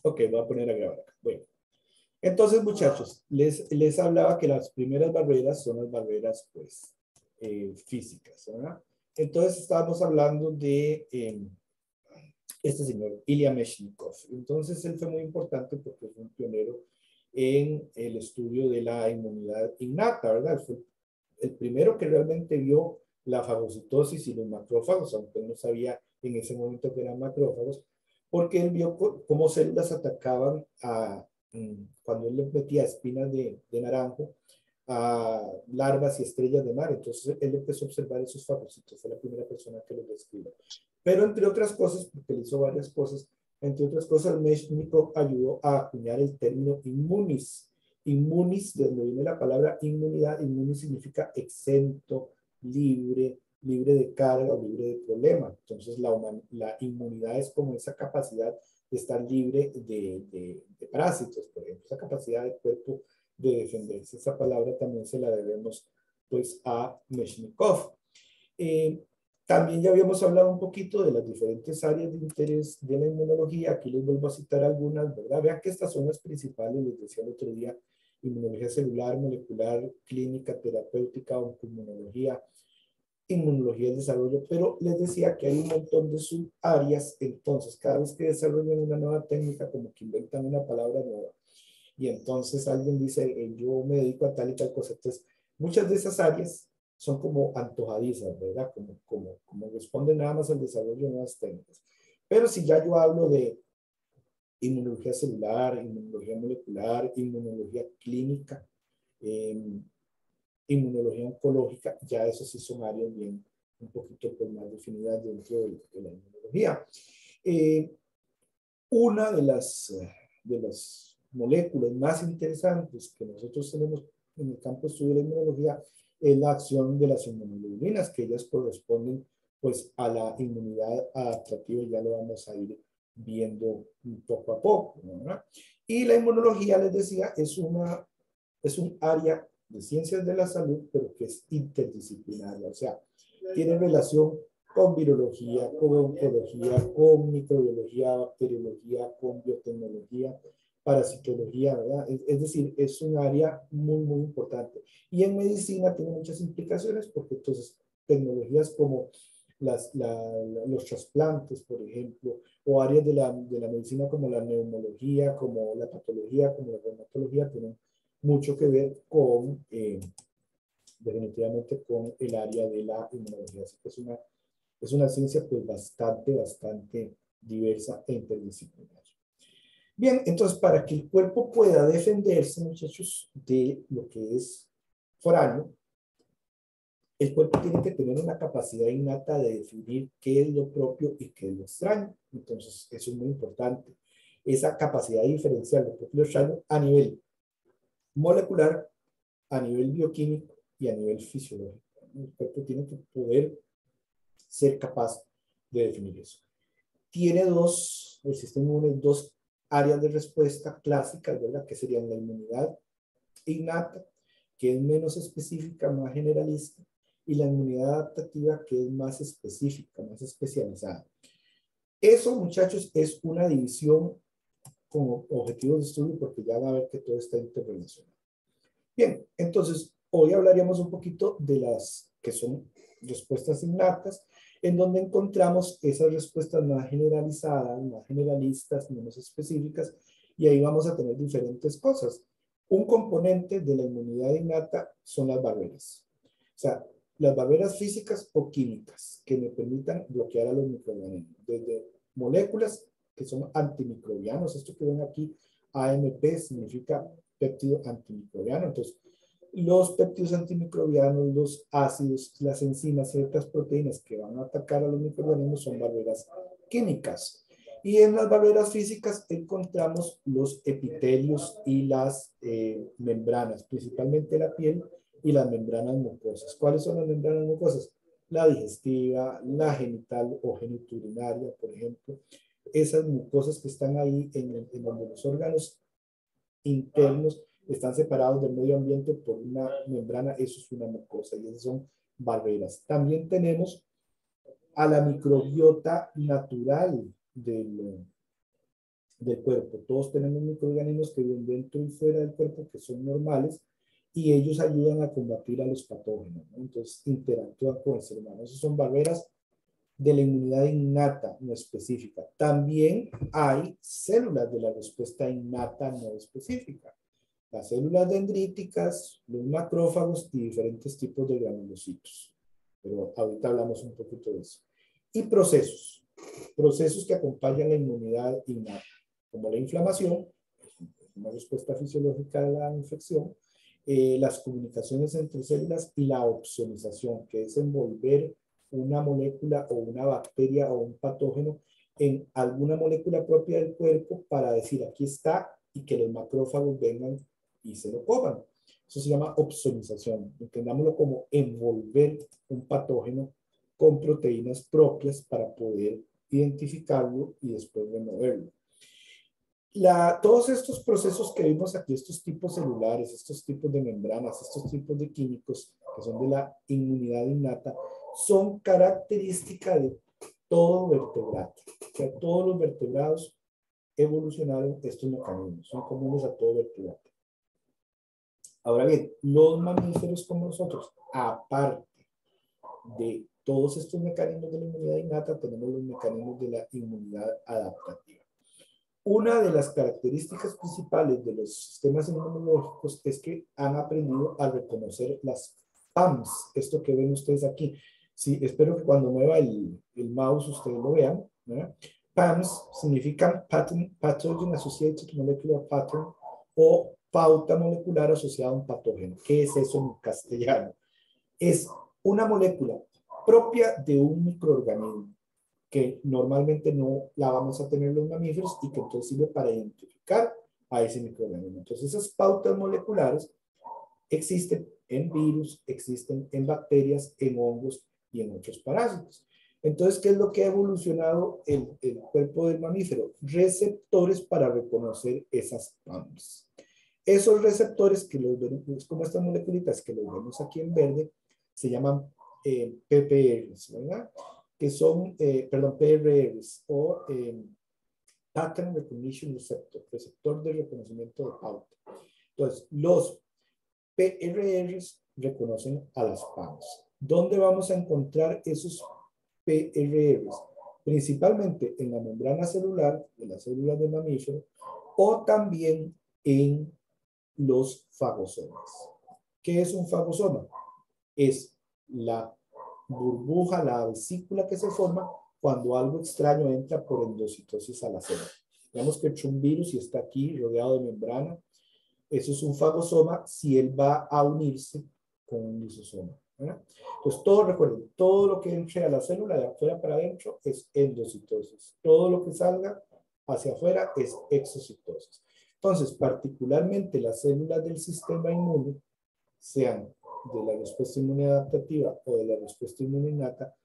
Ok, voy a poner a grabar acá. Bueno, entonces, muchachos, les hablaba que las primeras barreras son las barreras, pues, físicas, ¿verdad? Entonces, estábamos hablando de este señor, Ilya Meshnikov. Entonces, él fue muy importante porque fue un pionero en el estudio de la inmunidad innata, ¿verdad? Fue el primero que realmente vio la fagocitosis y los macrófagos, aunque él no sabía en ese momento que eran macrófagos, porque él vio cómo células atacaban cuando él le metía espinas de naranjo, a larvas y estrellas de mar. Entonces él empezó a observar esos fagocitos, fue la primera persona que los describió. Pero entre otras cosas, porque él hizo varias cosas, entre otras cosas, Meshnikov ayudó a acuñar el término inmunis. Inmunis, de donde viene la palabra inmunidad, inmunis significa exento, libre, libre de carga o libre de problema. Entonces la inmunidad es como esa capacidad de estar libre de parásitos, por ejemplo, esa capacidad del cuerpo de defenderse. Esa palabra también se la debemos pues a Meshnikov. Eh, También ya habíamos hablado un poquito de las diferentes áreas de interés de la inmunología. Aquí les vuelvo a citar algunas, ¿verdad? Vean que estas son las principales, les decía el otro día: inmunología celular, molecular, clínica, terapéutica, oncoinmunología, inmunología del desarrollo, pero les decía que hay un montón de subáreas. Entonces, cada vez que desarrollan una nueva técnica, como que inventan una palabra nueva, y entonces alguien dice, yo me dedico a tal y tal cosa. Entonces, muchas de esas áreas son como antojadizas, ¿verdad? Como responden nada más al desarrollo de nuevas técnicas. Pero si ya yo hablo de inmunología celular, inmunología molecular, inmunología clínica, eh, inmunología oncológica, ya eso sí son áreas bien un poquito pues, más definidas dentro de la inmunología. Eh, una de las moléculas más interesantes que nosotros tenemos en el campo de estudio de la inmunología es la acción de las inmunoglobulinas, que ellas corresponden pues a la inmunidad adaptativa, y ya lo vamos a ir viendo poco a poco, ¿verdad? Y la inmunología, les decía, es un área de ciencias de la salud, pero que es interdisciplinaria, o sea, tiene relación con virología, con oncología, con microbiología, bacteriología, con biotecnología, parasitología, ¿verdad? Es decir, es un área muy, muy importante. Y en medicina tiene muchas implicaciones porque entonces tecnologías como los trasplantes, por ejemplo, o áreas de la medicina como la neumología, como la patología, como la reumatología, tienen mucho que ver con, definitivamente, con el área de la inmunología. Así que es una ciencia pues bastante diversa e interdisciplinaria. Bien, entonces para que el cuerpo pueda defenderse, muchachos, de lo que es foráneo, el cuerpo tiene que tener una capacidad innata de definir qué es lo propio y qué es lo extraño. Entonces, eso es muy importante. Esa capacidad de diferenciar lo propio y lo extraño a nivel molecular, a nivel bioquímico y a nivel fisiológico. El cuerpo tiene que poder ser capaz de definir eso. El sistema inmune, dos áreas de respuesta clásicas, ¿verdad? Que serían la inmunidad innata, que es menos específica, más generalista, y la inmunidad adaptativa, que es más específica, más especializada. Eso, muchachos, es una división con objetivos de estudio, porque ya van a ver que todo está interrelacionado. Bien, entonces, hoy hablaríamos un poquito de las que son respuestas innatas, en donde encontramos esas respuestas más generalizadas, más generalistas, menos específicas, y ahí vamos a tener diferentes cosas. Un componente de la inmunidad innata son las barreras. O sea, las barreras físicas o químicas que me permitan bloquear a los microorganismos, desde moléculas que son antimicrobianos. Esto que ven aquí, AMP, significa péptido antimicrobiano. Entonces, los péptidos antimicrobianos, los ácidos, las enzimas, ciertas proteínas que van a atacar a los microorganismos son barreras químicas. Y en las barreras físicas encontramos los epitelios y las membranas, principalmente la piel y las membranas mucosas. ¿Cuáles son las membranas mucosas? La digestiva, la genital o geniturinaria, por ejemplo. Esas mucosas que están ahí en donde los órganos internos están separados del medio ambiente por una membrana, eso es una mucosa, y esas son barreras. También tenemos a la microbiota natural del cuerpo. Todos tenemos microorganismos que viven dentro y fuera del cuerpo, que son normales, y ellos ayudan a combatir a los patógenos, ¿no? Entonces interactúan con el ser humano. Esas son barreras de la inmunidad innata, no específica. También hay células de la respuesta innata no específica. Las células dendríticas, los macrófagos y diferentes tipos de granulocitos. Pero ahorita hablamos un poquito de eso. Y procesos. Procesos que acompañan la inmunidad innata, como la inflamación, una respuesta fisiológica a la infección, las comunicaciones entre células y la opsonización, que es envolver una molécula o una bacteria o un patógeno en alguna molécula propia del cuerpo para decir aquí está y que los macrófagos vengan y se lo coman. Eso se llama opsonización. Entendámoslo como envolver un patógeno con proteínas propias para poder identificarlo y después removerlo. Todos estos procesos que vimos aquí, estos tipos celulares, estos tipos de membranas, estos tipos de químicos que son de la inmunidad innata, son características de todo vertebrado. O sea, todos los vertebrados evolucionaron estos mecanismos, son comunes a todo vertebrado. Ahora bien, los mamíferos como nosotros, aparte de todos estos mecanismos de la inmunidad innata, tenemos los mecanismos de la inmunidad adaptativa. Una de las características principales de los sistemas inmunológicos es que han aprendido a reconocer las PAMs, esto que ven ustedes aquí. Sí, espero que cuando mueva el mouse ustedes lo vean, ¿verdad? PAMs significan Pathogen Associated Molecular Pattern o pauta molecular asociada a un patógeno. ¿Qué es eso en castellano? Es una molécula propia de un microorganismo que normalmente no la vamos a tener los mamíferos y que entonces sirve para identificar a ese microorganismo. Entonces esas pautas moleculares existen en virus, existen en bacterias, en hongos y en otros parásitos. Entonces, ¿qué es lo que ha evolucionado el cuerpo del mamífero? Receptores para reconocer esas PAMs. Esos receptores, que los vemos como estas moleculitas que los vemos aquí en verde, se llaman PPRs, ¿verdad? Que son, PRRs o Pattern Recognition Receptor, receptor de reconocimiento de pauta. Entonces, los PRRs reconocen a las PAMs. ¿Dónde vamos a encontrar esos PRRs? Principalmente en la membrana celular de las células de mamífero o también en los fagosomas. ¿Qué es un fagosoma? Es la burbuja, la vesícula que se forma cuando algo extraño entra por endocitosis a la célula. Digamos que un virus y está aquí rodeado de membrana. Eso es un fagosoma si él va a unirse con un lisosoma, ¿verdad? Entonces, recuerden, todo lo que entre a la célula de afuera para adentro es endocitosis. Todo lo que salga hacia afuera es exocitosis. Entonces, particularmente las células del sistema inmune, sean de la respuesta inmune adaptativa o de la respuesta inmune innata,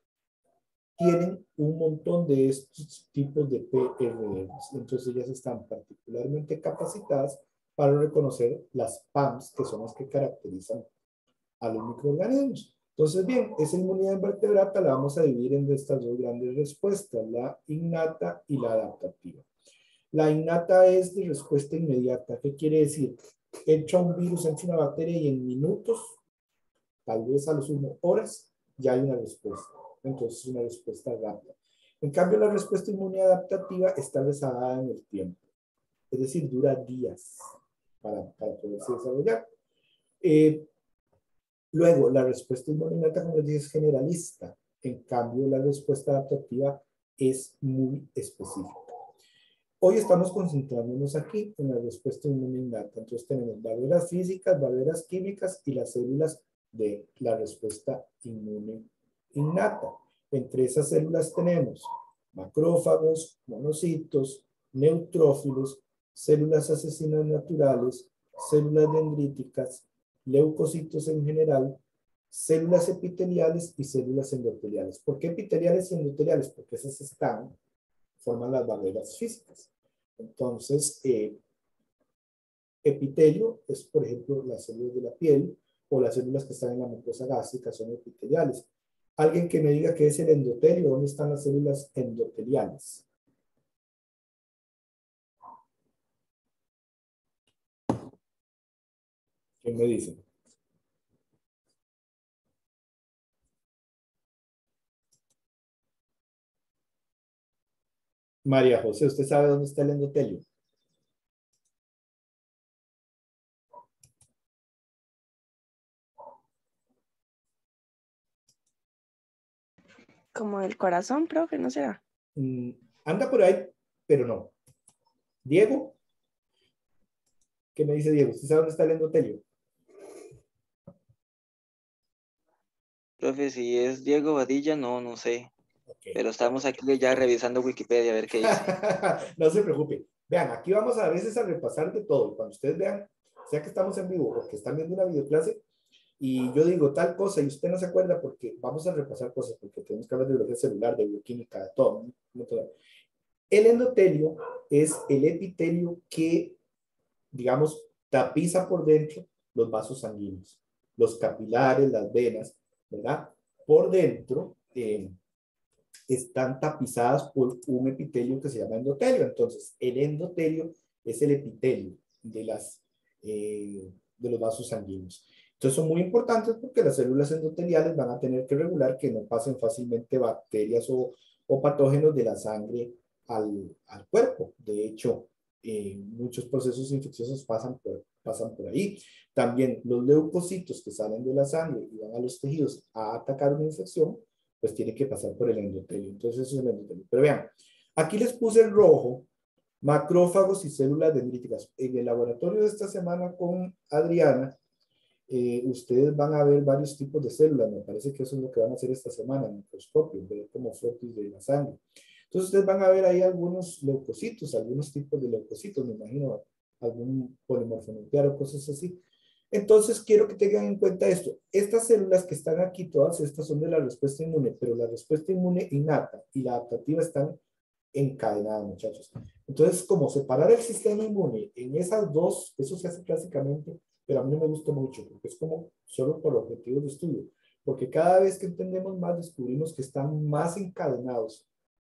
tienen un montón de estos tipos de PRRs. Entonces ellas están particularmente capacitadas para reconocer las PAMs, que son las que caracterizan a los microorganismos. Entonces, bien, esa inmunidad invertebrata la vamos a dividir en estas dos grandes respuestas, la innata y la adaptativa. La innata es de respuesta inmediata. ¿Qué quiere decir? Entra un virus, entra una bacteria y en minutos, tal vez a lo sumo horas, ya hay una respuesta. Entonces es una respuesta rápida. En cambio, la respuesta inmune adaptativa está rezagada en el tiempo. Es decir, dura días para poderse desarrollar. Luego, la respuesta inmune innata, como les dije, es generalista. En cambio, la respuesta adaptativa es muy específica. Hoy estamos concentrándonos aquí en la respuesta inmune innata. Entonces tenemos barreras físicas, barreras químicas y las células de la respuesta inmune innata. Entre esas células tenemos macrófagos, monocitos, neutrófilos, células asesinas naturales, células dendríticas, leucocitos en general, células epiteliales y células endoteliales. ¿Por qué epiteliales y endoteliales? Porque esas forman las barreras físicas. Entonces, epitelio es, por ejemplo, las células de la piel o las células que están en la mucosa gástrica son epiteliales. Alguien que me diga qué es el endotelio, ¿dónde están las células endoteliales? ¿Qué me dice? María José, ¿usted sabe dónde está el endotelio? Como el corazón, profe, ¿no será? Anda por ahí, pero no. Diego, ¿qué me dice Diego? ¿Usted sabe dónde está el endotelio? Profe, si es Diego Vadilla, no sé. Ok. Pero estamos aquí ya revisando Wikipedia a ver qué dice. No se preocupe. Vean, aquí vamos a veces a repasar de todo. Cuando ustedes vean, sea que estamos en vivo o que están viendo una videoclase, y yo digo tal cosa y usted no se acuerda porque vamos a repasar cosas, porque tenemos que hablar de biología celular, de bioquímica, de todo, ¿no? El endotelio es el epitelio que, digamos, tapiza por dentro los vasos sanguíneos, los capilares, las venas, ¿verdad? Por dentro están tapizadas por un epitelio que se llama endotelio. Entonces, el endotelio es el epitelio de los vasos sanguíneos. Entonces, son muy importantes porque las células endoteliales van a tener que regular que no pasen fácilmente bacterias o patógenos de la sangre al cuerpo. De hecho, muchos procesos infecciosos pasan por ahí. También los leucocitos que salen de la sangre y van a los tejidos a atacar una infección, pues tiene que pasar por el endotelio. Entonces, eso es el endotelio. Pero vean, aquí les puse en rojo macrófagos y células dendríticas. En el laboratorio de esta semana con Adriana, ustedes van a ver varios tipos de células. Me parece que eso es lo que van a hacer esta semana en microscopio, ver como fotos de la sangre. Entonces, ustedes van a ver ahí algunos leucocitos, algunos tipos de leucocitos, me imagino, algún polimorfonuclear o cosas así. Entonces, quiero que tengan en cuenta esto. Estas células que están aquí, todas estas son de la respuesta inmune, pero la respuesta inmune innata y la adaptativa están encadenadas, muchachos. Entonces, como separar el sistema inmune en esas dos, eso se hace clásicamente, pero a mí no me gusta mucho, porque es como solo por objetivos de estudio. Porque cada vez que entendemos más, descubrimos que están más encadenados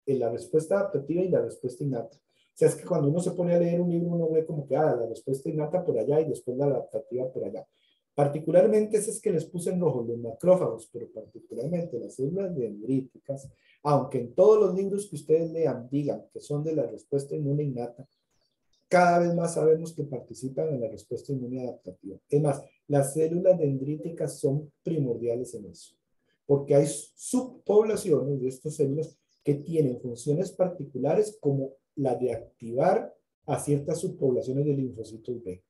en la respuesta adaptativa y la respuesta innata. O sea, es que cuando uno se pone a leer un libro, uno ve como que, la respuesta innata por allá y después la adaptativa por allá. Particularmente esas que les puse en rojo, los macrófagos, pero particularmente las células dendríticas, aunque en todos los libros que ustedes lean digan que son de la respuesta inmune innata, cada vez más sabemos que participan en la respuesta inmune adaptativa. Es más, las células dendríticas son primordiales en eso, porque hay subpoblaciones de estas células que tienen funciones particulares como la de activar a ciertas subpoblaciones de linfocitos B,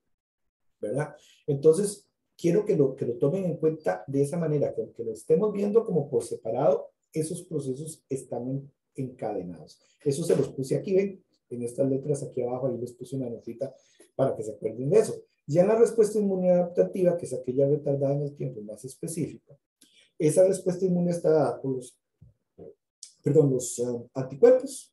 ¿verdad? Entonces, quiero que lo tomen en cuenta de esa manera, que aunque lo estemos viendo como por separado, esos procesos están encadenados. Eso se los puse aquí, ven, en estas letras aquí abajo, ahí les puse una notita para que se acuerden de eso. Ya en la respuesta inmune adaptativa, que es aquella retardada en el tiempo más específica, esa respuesta inmune está dada por los anticuerpos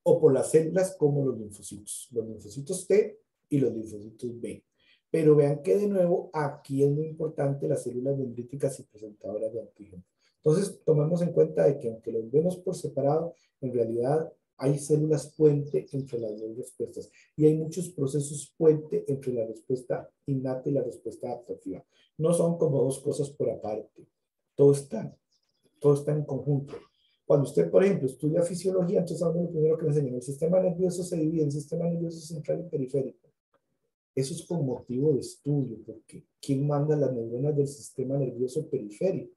o por las células como los linfocitos T y los linfocitos B. Pero vean que de nuevo aquí es muy importante las células dendríticas y presentadoras de antígeno. Entonces, tomemos en cuenta de que aunque los vemos por separado, en realidad hay células puente entre las dos respuestas y hay muchos procesos puente entre la respuesta innata y la respuesta adaptativa. No son como dos cosas por aparte, todo está, todo está en conjunto. Cuando usted, por ejemplo, estudia fisiología, entonces a uno lo primero que le enseñan, el sistema nervioso se divide en sistema nervioso central y periférico. Eso es con motivo de estudio, porque ¿quién manda las neuronas del sistema nervioso periférico?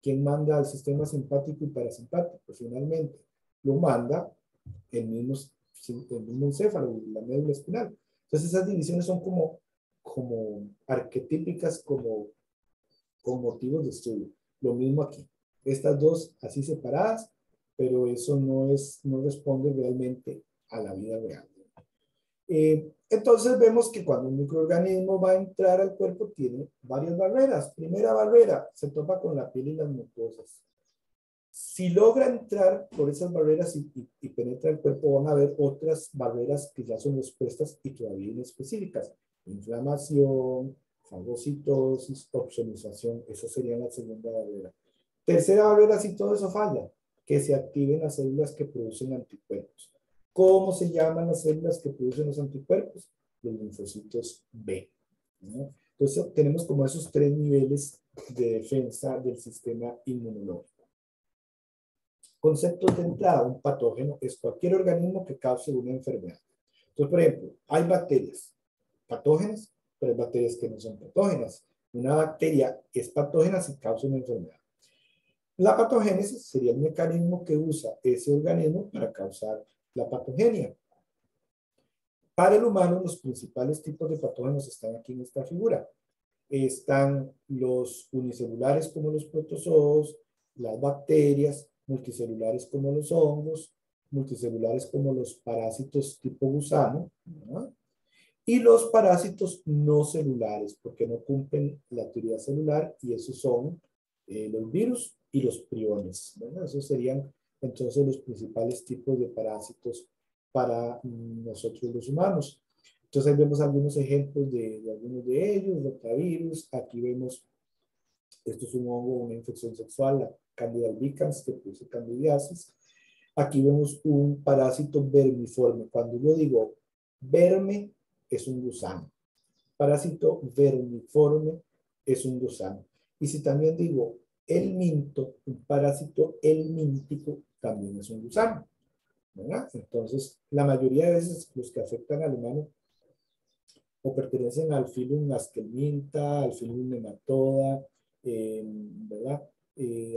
¿Quién manda al sistema simpático y parasimpático? Finalmente, lo manda el mismo encéfalo, la médula espinal. Entonces esas divisiones son como arquetípicas, como con motivos de estudio. Lo mismo aquí. Estas dos así separadas, pero eso no responde realmente a la vida real. Entonces vemos que cuando un microorganismo va a entrar al cuerpo tiene varias barreras. Primera barrera, se topa con la piel y las mucosas. Si logra entrar por esas barreras y penetra el cuerpo, van a haber otras barreras que ya son expuestas y todavía inespecíficas. Inflamación, fagocitosis, opsonización, esa sería la segunda barrera. Tercera barrera, si todo eso falla, que se activen las células que producen anticuerpos. ¿Cómo se llaman las células que producen los anticuerpos? Los linfocitos B, ¿no? Entonces, tenemos como esos 3 niveles de defensa del sistema inmunológico. Conceptos de entrada: un patógeno es cualquier organismo que cause una enfermedad. Entonces, por ejemplo, hay bacterias patógenas, pero hay bacterias que no son patógenas. Una bacteria es patógena si causa una enfermedad. La patogénesis sería el mecanismo que usa ese organismo para causar la patogenia. Para el humano, los principales tipos de patógenos están aquí en esta figura. Están los unicelulares como los protozoos, las bacterias, multicelulares como los hongos, multicelulares como los parásitos tipo gusano, ¿no? Y los parásitos no celulares, porque no cumplen la teoría celular, y esos son los virus y los priones, ¿verdad? Esos serían entonces los principales tipos de parásitos para nosotros los humanos. Entonces ahí vemos algunos ejemplos de algunos de ellos: rotavirus. Aquí vemos, esto es un hongo, una infección sexual, la Candida albicans, que produce candidiasis. Aquí vemos un parásito vermiforme. Cuando yo digo verme, es un gusano. Parásito vermiforme es un gusano. Y si también digo helminto, un parásito helmíntico, también es un gusano, ¿verdad? Entonces, la mayoría de veces los que afectan al humano o pertenecen al filum Askelminta, al filum Nematoda, ¿verdad?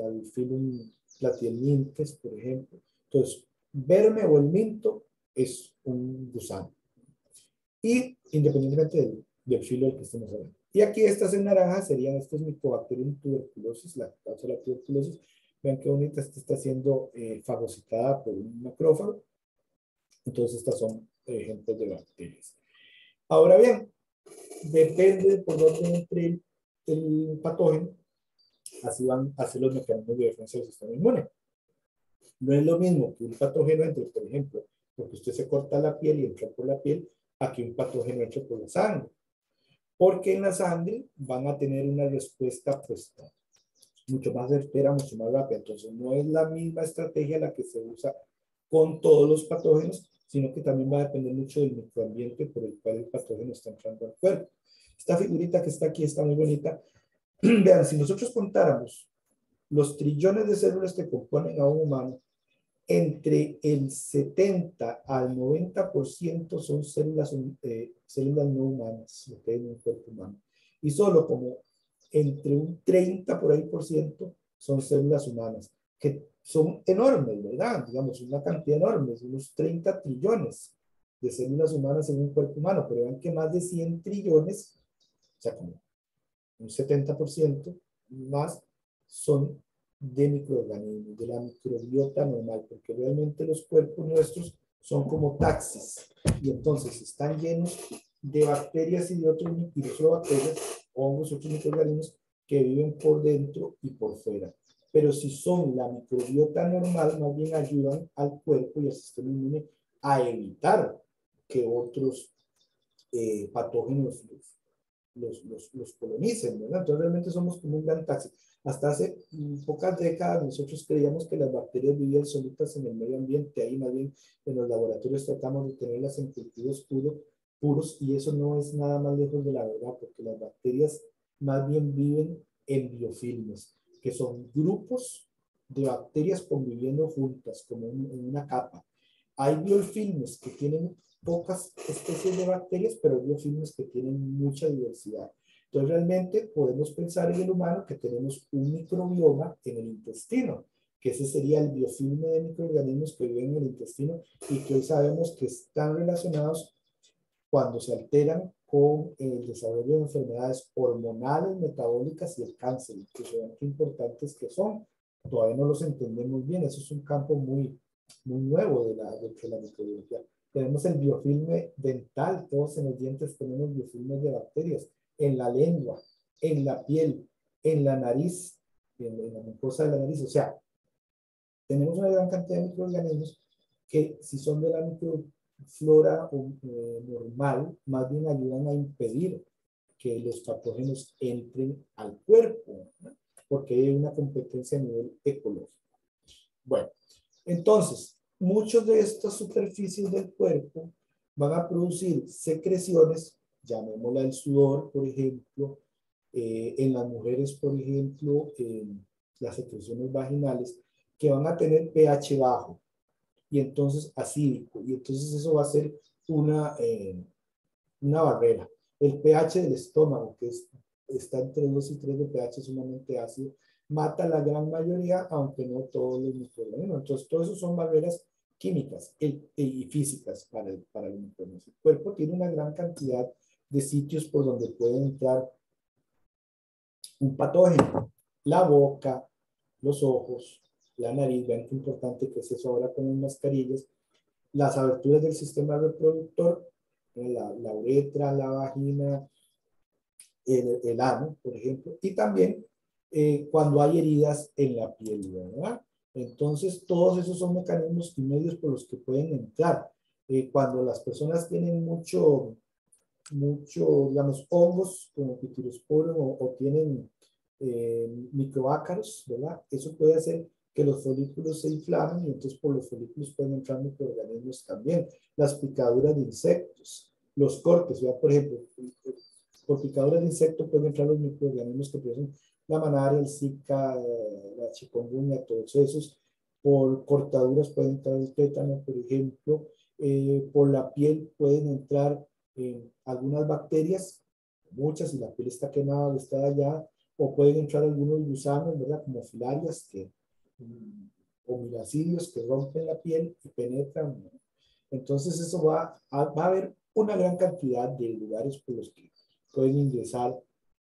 Al filum Platyhelminthes, por ejemplo. Entonces, verme o helminto es un gusano. Y independientemente del filo del que estemos hablando. Y aquí estas en naranja serían estos Mycobacterium tuberculosis, la causa de la tuberculosis. Vean qué bonita, esta está siendo fagocitada por un macrófago. Entonces estas son ejemplos de bacterias. Ahora bien, depende de por dónde entre el patógeno, así van a ser los mecanismos de defensa del sistema inmune. No es lo mismo que un patógeno entre, por ejemplo, porque usted se corta la piel y entra por la piel, a que un patógeno entre por la sangre. Porque en la sangre van a tener una respuesta pues mucho más certera, mucho más rápida. Entonces no es la misma estrategia la que se usa con todos los patógenos, sino que también va a depender mucho del microambiente por el cual el patógeno está entrando al cuerpo. Esta figurita que está aquí está muy bonita. Vean, si nosotros contáramos los trillones de células que componen a un humano, entre el 70 al 90% son células no humanas, lo que hay en un cuerpo humano. Y solo como entre un 30 por ahí por ciento son células humanas, que son enormes, ¿verdad? Digamos, una cantidad enorme, unos 30 trillones de células humanas en un cuerpo humano, pero vean que más de 100 trillones, o sea, como un 70% más, son de microorganismos, de la microbiota normal, porque realmente los cuerpos nuestros son como taxis, y entonces están llenos de bacterias y de otros, y no solo bacterias, hongos, otros microorganismos que viven por dentro y por fuera. Pero si son la microbiota normal, más bien ayudan al cuerpo y al sistema inmune a evitar que otros patógenos los colonicen, ¿verdad? Entonces realmente somos como un gran taxi. Hasta hace pocas décadas nosotros creíamos que las bacterias vivían solitas en el medio ambiente, ahí más bien en los laboratorios tratamos de tenerlas en cultivos puros, y eso no es nada más lejos de la verdad, porque las bacterias más bien viven en biofilmes, que son grupos de bacterias conviviendo juntas, como en una capa. Hay biofilmes que tienen pocas especies de bacterias, pero biofilmes que tienen mucha diversidad. Entonces realmente podemos pensar en el humano que tenemos un microbioma en el intestino, que ese sería el biofilme de microorganismos que viven en el intestino y que hoy sabemos que están relacionados cuando se alteran con el desarrollo de enfermedades hormonales, metabólicas y el cáncer. Incluso vean qué importantes que son. Todavía no los entendemos bien. Eso es un campo muy nuevo de la microbiología. Tenemos el biofilme dental, todos en los dientes tenemos biofilmes de bacterias, en la lengua, en la piel, en la nariz, en la mucosa de la nariz. O sea, tenemos una gran cantidad de microorganismos que, si son de la microflora normal, más bien ayudan a impedir que los patógenos entren al cuerpo, ¿no? Porque hay una competencia a nivel ecológico. Bueno, entonces, muchas de estas superficies del cuerpo van a producir secreciones llamémosla el sudor, por ejemplo, en las mujeres, por ejemplo, las secreciones vaginales, que van a tener pH bajo, y entonces acídico, y entonces eso va a ser una barrera. El pH del estómago, que está entre 2 y 3 de pH, sumamente ácido, mata la gran mayoría, aunque no todos los microorganismos. Entonces, todo eso son barreras químicas y físicas para los microorganismos. El cuerpo tiene una gran cantidad de sitios por donde puede entrar un patógeno. La boca, los ojos, la nariz, vean qué importante que es eso ahora con las mascarillas, las aberturas del sistema reproductor, la uretra, la vagina, el ano, por ejemplo, y también cuando hay heridas en la piel, ¿verdad? Entonces, todos esos son mecanismos y medios por los que pueden entrar. Cuando las personas tienen mucho, digamos, hongos como pitirosporum o tienen microácaros, ¿verdad? Eso puede hacer que los folículos se inflamen y entonces por los folículos pueden entrar microorganismos también. Las picaduras de insectos, los cortes, ¿verdad? Por ejemplo, por picaduras de insectos pueden entrar los microorganismos que producen la malaria, el Zika, la chikungunya, todos esos. Por cortaduras pueden entrar el tétano, por ejemplo. Por la piel pueden entrar algunas bacterias, muchas, si la piel está quemada o está dañada, o pueden entrar algunos gusanos, ¿verdad? Como filarias o miracidios que rompen la piel y penetran, ¿no? Entonces eso va a haber una gran cantidad de lugares por los que pueden ingresar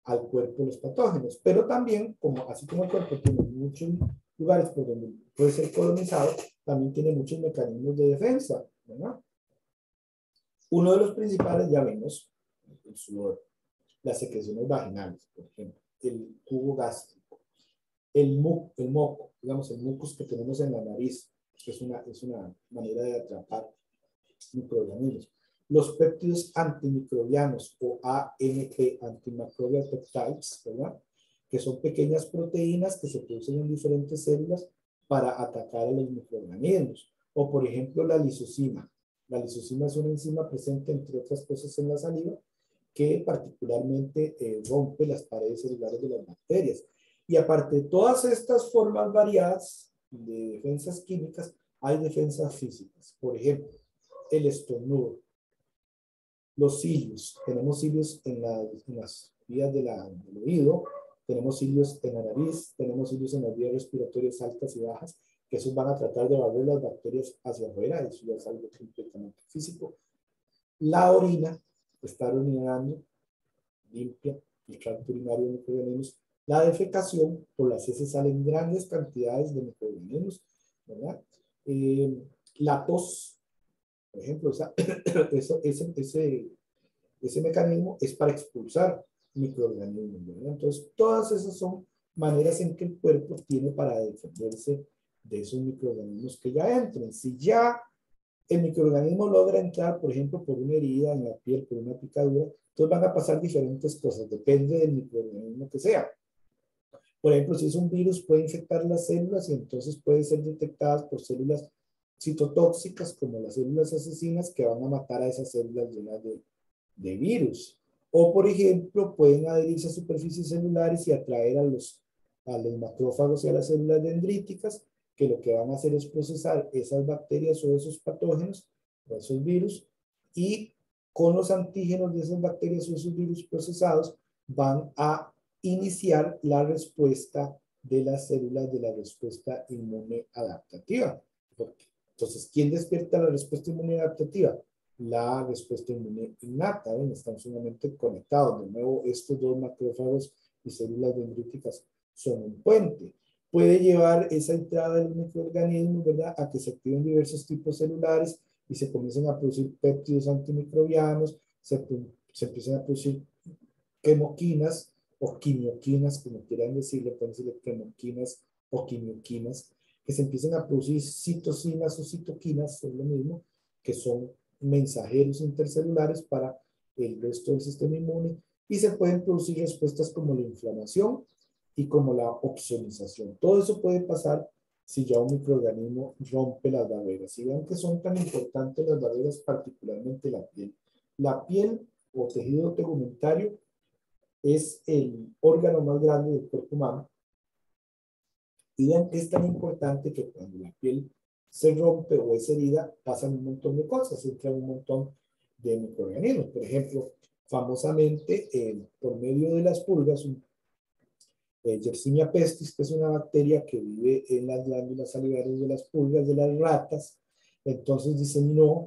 al cuerpo los patógenos, pero también, así como el cuerpo tiene muchos lugares por donde puede ser colonizado, también tiene muchos mecanismos de defensa, ¿verdad? Uno de los principales, ya vemos, el sudor, las secreciones vaginales, por ejemplo, el jugo gástrico, el moco, digamos, el mucus que tenemos en la nariz, que es una manera de atrapar microorganismos. Los péptidos antimicrobianos o AMP, antimicrobial peptides, ¿verdad? Que son pequeñas proteínas que se producen en diferentes células para atacar a los microorganismos. O, por ejemplo, la lisocima. La lisocima es una enzima presente, entre otras cosas, en la saliva, que particularmente rompe las paredes celulares de las bacterias. Y aparte de todas estas formas variadas de defensas químicas, hay defensas físicas. Por ejemplo, el estornudo, los cilios. Tenemos cilios en las vías del oído, tenemos cilios en la nariz, tenemos cilios en las vías respiratorias altas y bajas, que esos van a tratar de barrer las bacterias hacia afuera, eso ya es algo completamente físico. La orina, estar orinando, limpia, el tracto urinario de microorganismos. La defecación, por las heces salen grandes cantidades de microorganismos, ¿verdad? La tos, por ejemplo, ese mecanismo es para expulsar microorganismos, ¿verdad? Entonces, todas esas son maneras en que el cuerpo tiene para defenderse de esos microorganismos que ya entren. Si ya el microorganismo logra entrar, por ejemplo, por una herida en la piel, por una picadura, entonces van a pasar diferentes cosas, depende del microorganismo que sea. Por ejemplo, si es un virus, puede infectar las células y entonces puede ser detectadas por células citotóxicas como las células asesinas que van a matar a esas células llenas de virus. O, por ejemplo, pueden adherirse a superficies celulares y atraer a los macrófagos y a las células dendríticas, que lo que van a hacer es procesar esas bacterias o esos patógenos, o esos virus, y con los antígenos de esas bacterias o esos virus procesados van a iniciar la respuesta de las células de la respuesta inmune adaptativa. Entonces, ¿quién despierta la respuesta inmune adaptativa? La respuesta inmune innata, ¿ven? Están sumamente conectados. De nuevo, estos dos macrófagos y células dendríticas son un puente. Puede llevar esa entrada del microorganismo, ¿verdad?, a que se activen diversos tipos celulares y se comiencen a producir péptidos antimicrobianos, se empiezan a producir quemoquinas o quimioquinas, como quieran decirlo, pueden decirle quemoquinas o quimioquinas, que se empiezan a producir citocinas o citoquinas, es lo mismo, que son mensajeros intercelulares para el resto del sistema inmune, y se pueden producir respuestas como la inflamación y como la opsonización. Todo eso puede pasar si ya un microorganismo rompe las barreras. Y vean que son tan importantes las barreras, particularmente la piel. La piel o tejido tegumentario es el órgano más grande del cuerpo humano. Y vean que es tan importante que cuando la piel se rompe o es herida, pasan un montón de cosas, entran un montón de microorganismos. Por ejemplo, famosamente, por medio de las pulgas, Yersinia pestis, que es una bacteria que vive en las glándulas salivales de las pulgas de las ratas, entonces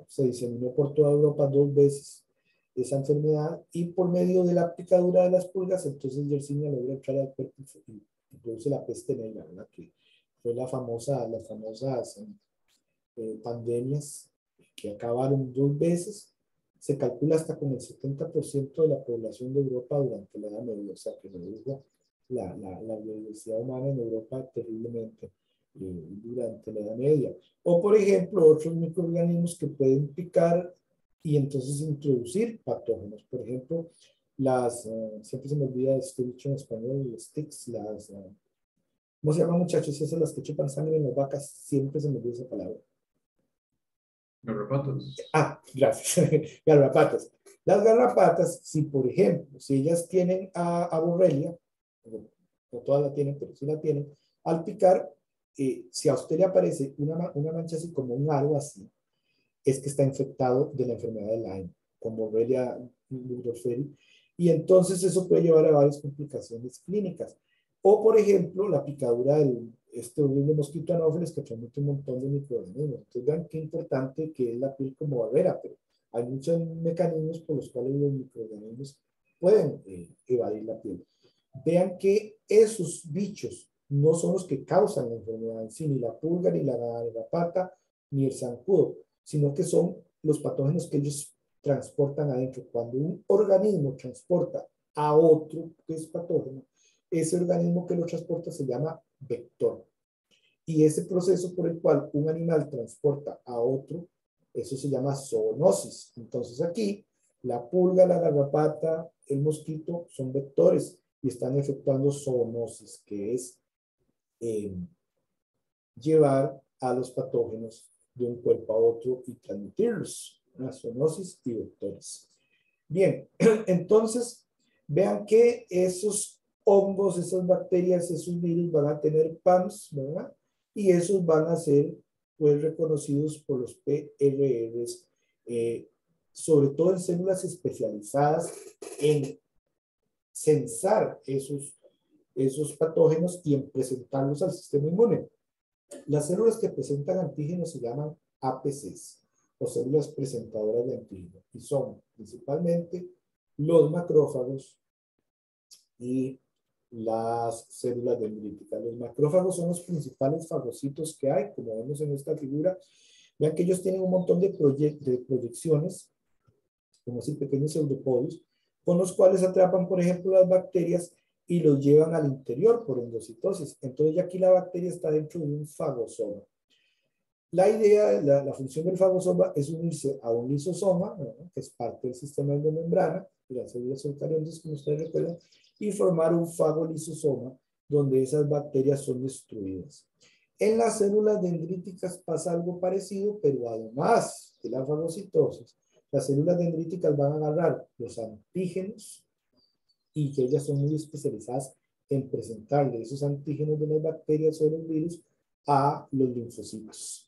se diseminó por toda Europa 2 veces esa enfermedad, y por medio de la picadura de las pulgas, entonces Yersinia logra entrar al cuerpo y produce la peste negra, ¿verdad? Que fue las famosas pandemias que acabaron 2 veces. Se calcula hasta con el 70% de la población de Europa durante la Edad Media, o sea que redujo la biodiversidad humana en Europa terriblemente durante la Edad Media. O, por ejemplo, otros microorganismos que pueden picar y entonces introducir patógenos. Por ejemplo, siempre se me olvida este dicho en español, los ticks, ¿cómo se llaman, muchachos? Esas las que chupan sangre en las vacas, siempre se me olvida esa palabra. Garrapatas. Gracias. Garrapatas. Las garrapatas, si por ejemplo, si ellas tienen a Borrelia, no todas la tienen, pero si la tienen, al picar, si a usted le aparece una mancha así como un aro así, es que está infectado de la enfermedad de Lyme, con Borrelia burgdorferi, y entonces eso puede llevar a varias complicaciones clínicas. O, por ejemplo, la picadura este horrible mosquito anófeles que transmite un montón de microorganismos. Entonces, vean qué importante que es la piel como barrera, pero hay muchos mecanismos por los cuales los microorganismos pueden evadir la piel. Vean que esos bichos no son los que causan la enfermedad en sí, ni la pulga, ni la garrapata, ni el zancudo, sino que son los patógenos que ellos transportan adentro. Cuando un organismo transporta a otro que es patógeno, ese organismo que lo transporta se llama vector. Y ese proceso por el cual un animal transporta a otro, eso se llama zoonosis. Entonces aquí, la pulga, la garrapata, el mosquito son vectores y están efectuando zoonosis, que es llevar a los patógenos de un cuerpo a otro y transmitirlos. Una zoonosis y vectores. Bien, entonces, vean que esos hongos, esas bacterias, esos virus van a tener PAMs, ¿verdad? Y esos van a ser, pues, reconocidos por los PRRs, sobre todo en células especializadas en censar esos patógenos y en presentarlos al sistema inmune. Las células que presentan antígenos se llaman APCs, o células presentadoras de antígenos, y son principalmente los macrófagos y las células dendríticas. Los macrófagos son los principales fagocitos que hay, como vemos en esta figura. Vean que ellos tienen un montón de proyecciones, como si pequeños pseudopodios, con los cuales atrapan, por ejemplo, las bacterias y los llevan al interior por endocitosis. Entonces ya aquí la bacteria está dentro de un fagosoma. La idea, la función del fagosoma es unirse a un lisosoma, ¿no?, que es parte del sistema endomembrana, de las células eucariontes, como ustedes recuerdan, y formar un fagolisosoma donde esas bacterias son destruidas. En las células dendríticas pasa algo parecido, pero además de la fagocitosis, las células dendríticas van a agarrar los antígenos y que ellas son muy especializadas en presentarle esos antígenos de las bacterias o de los virus a los linfocitos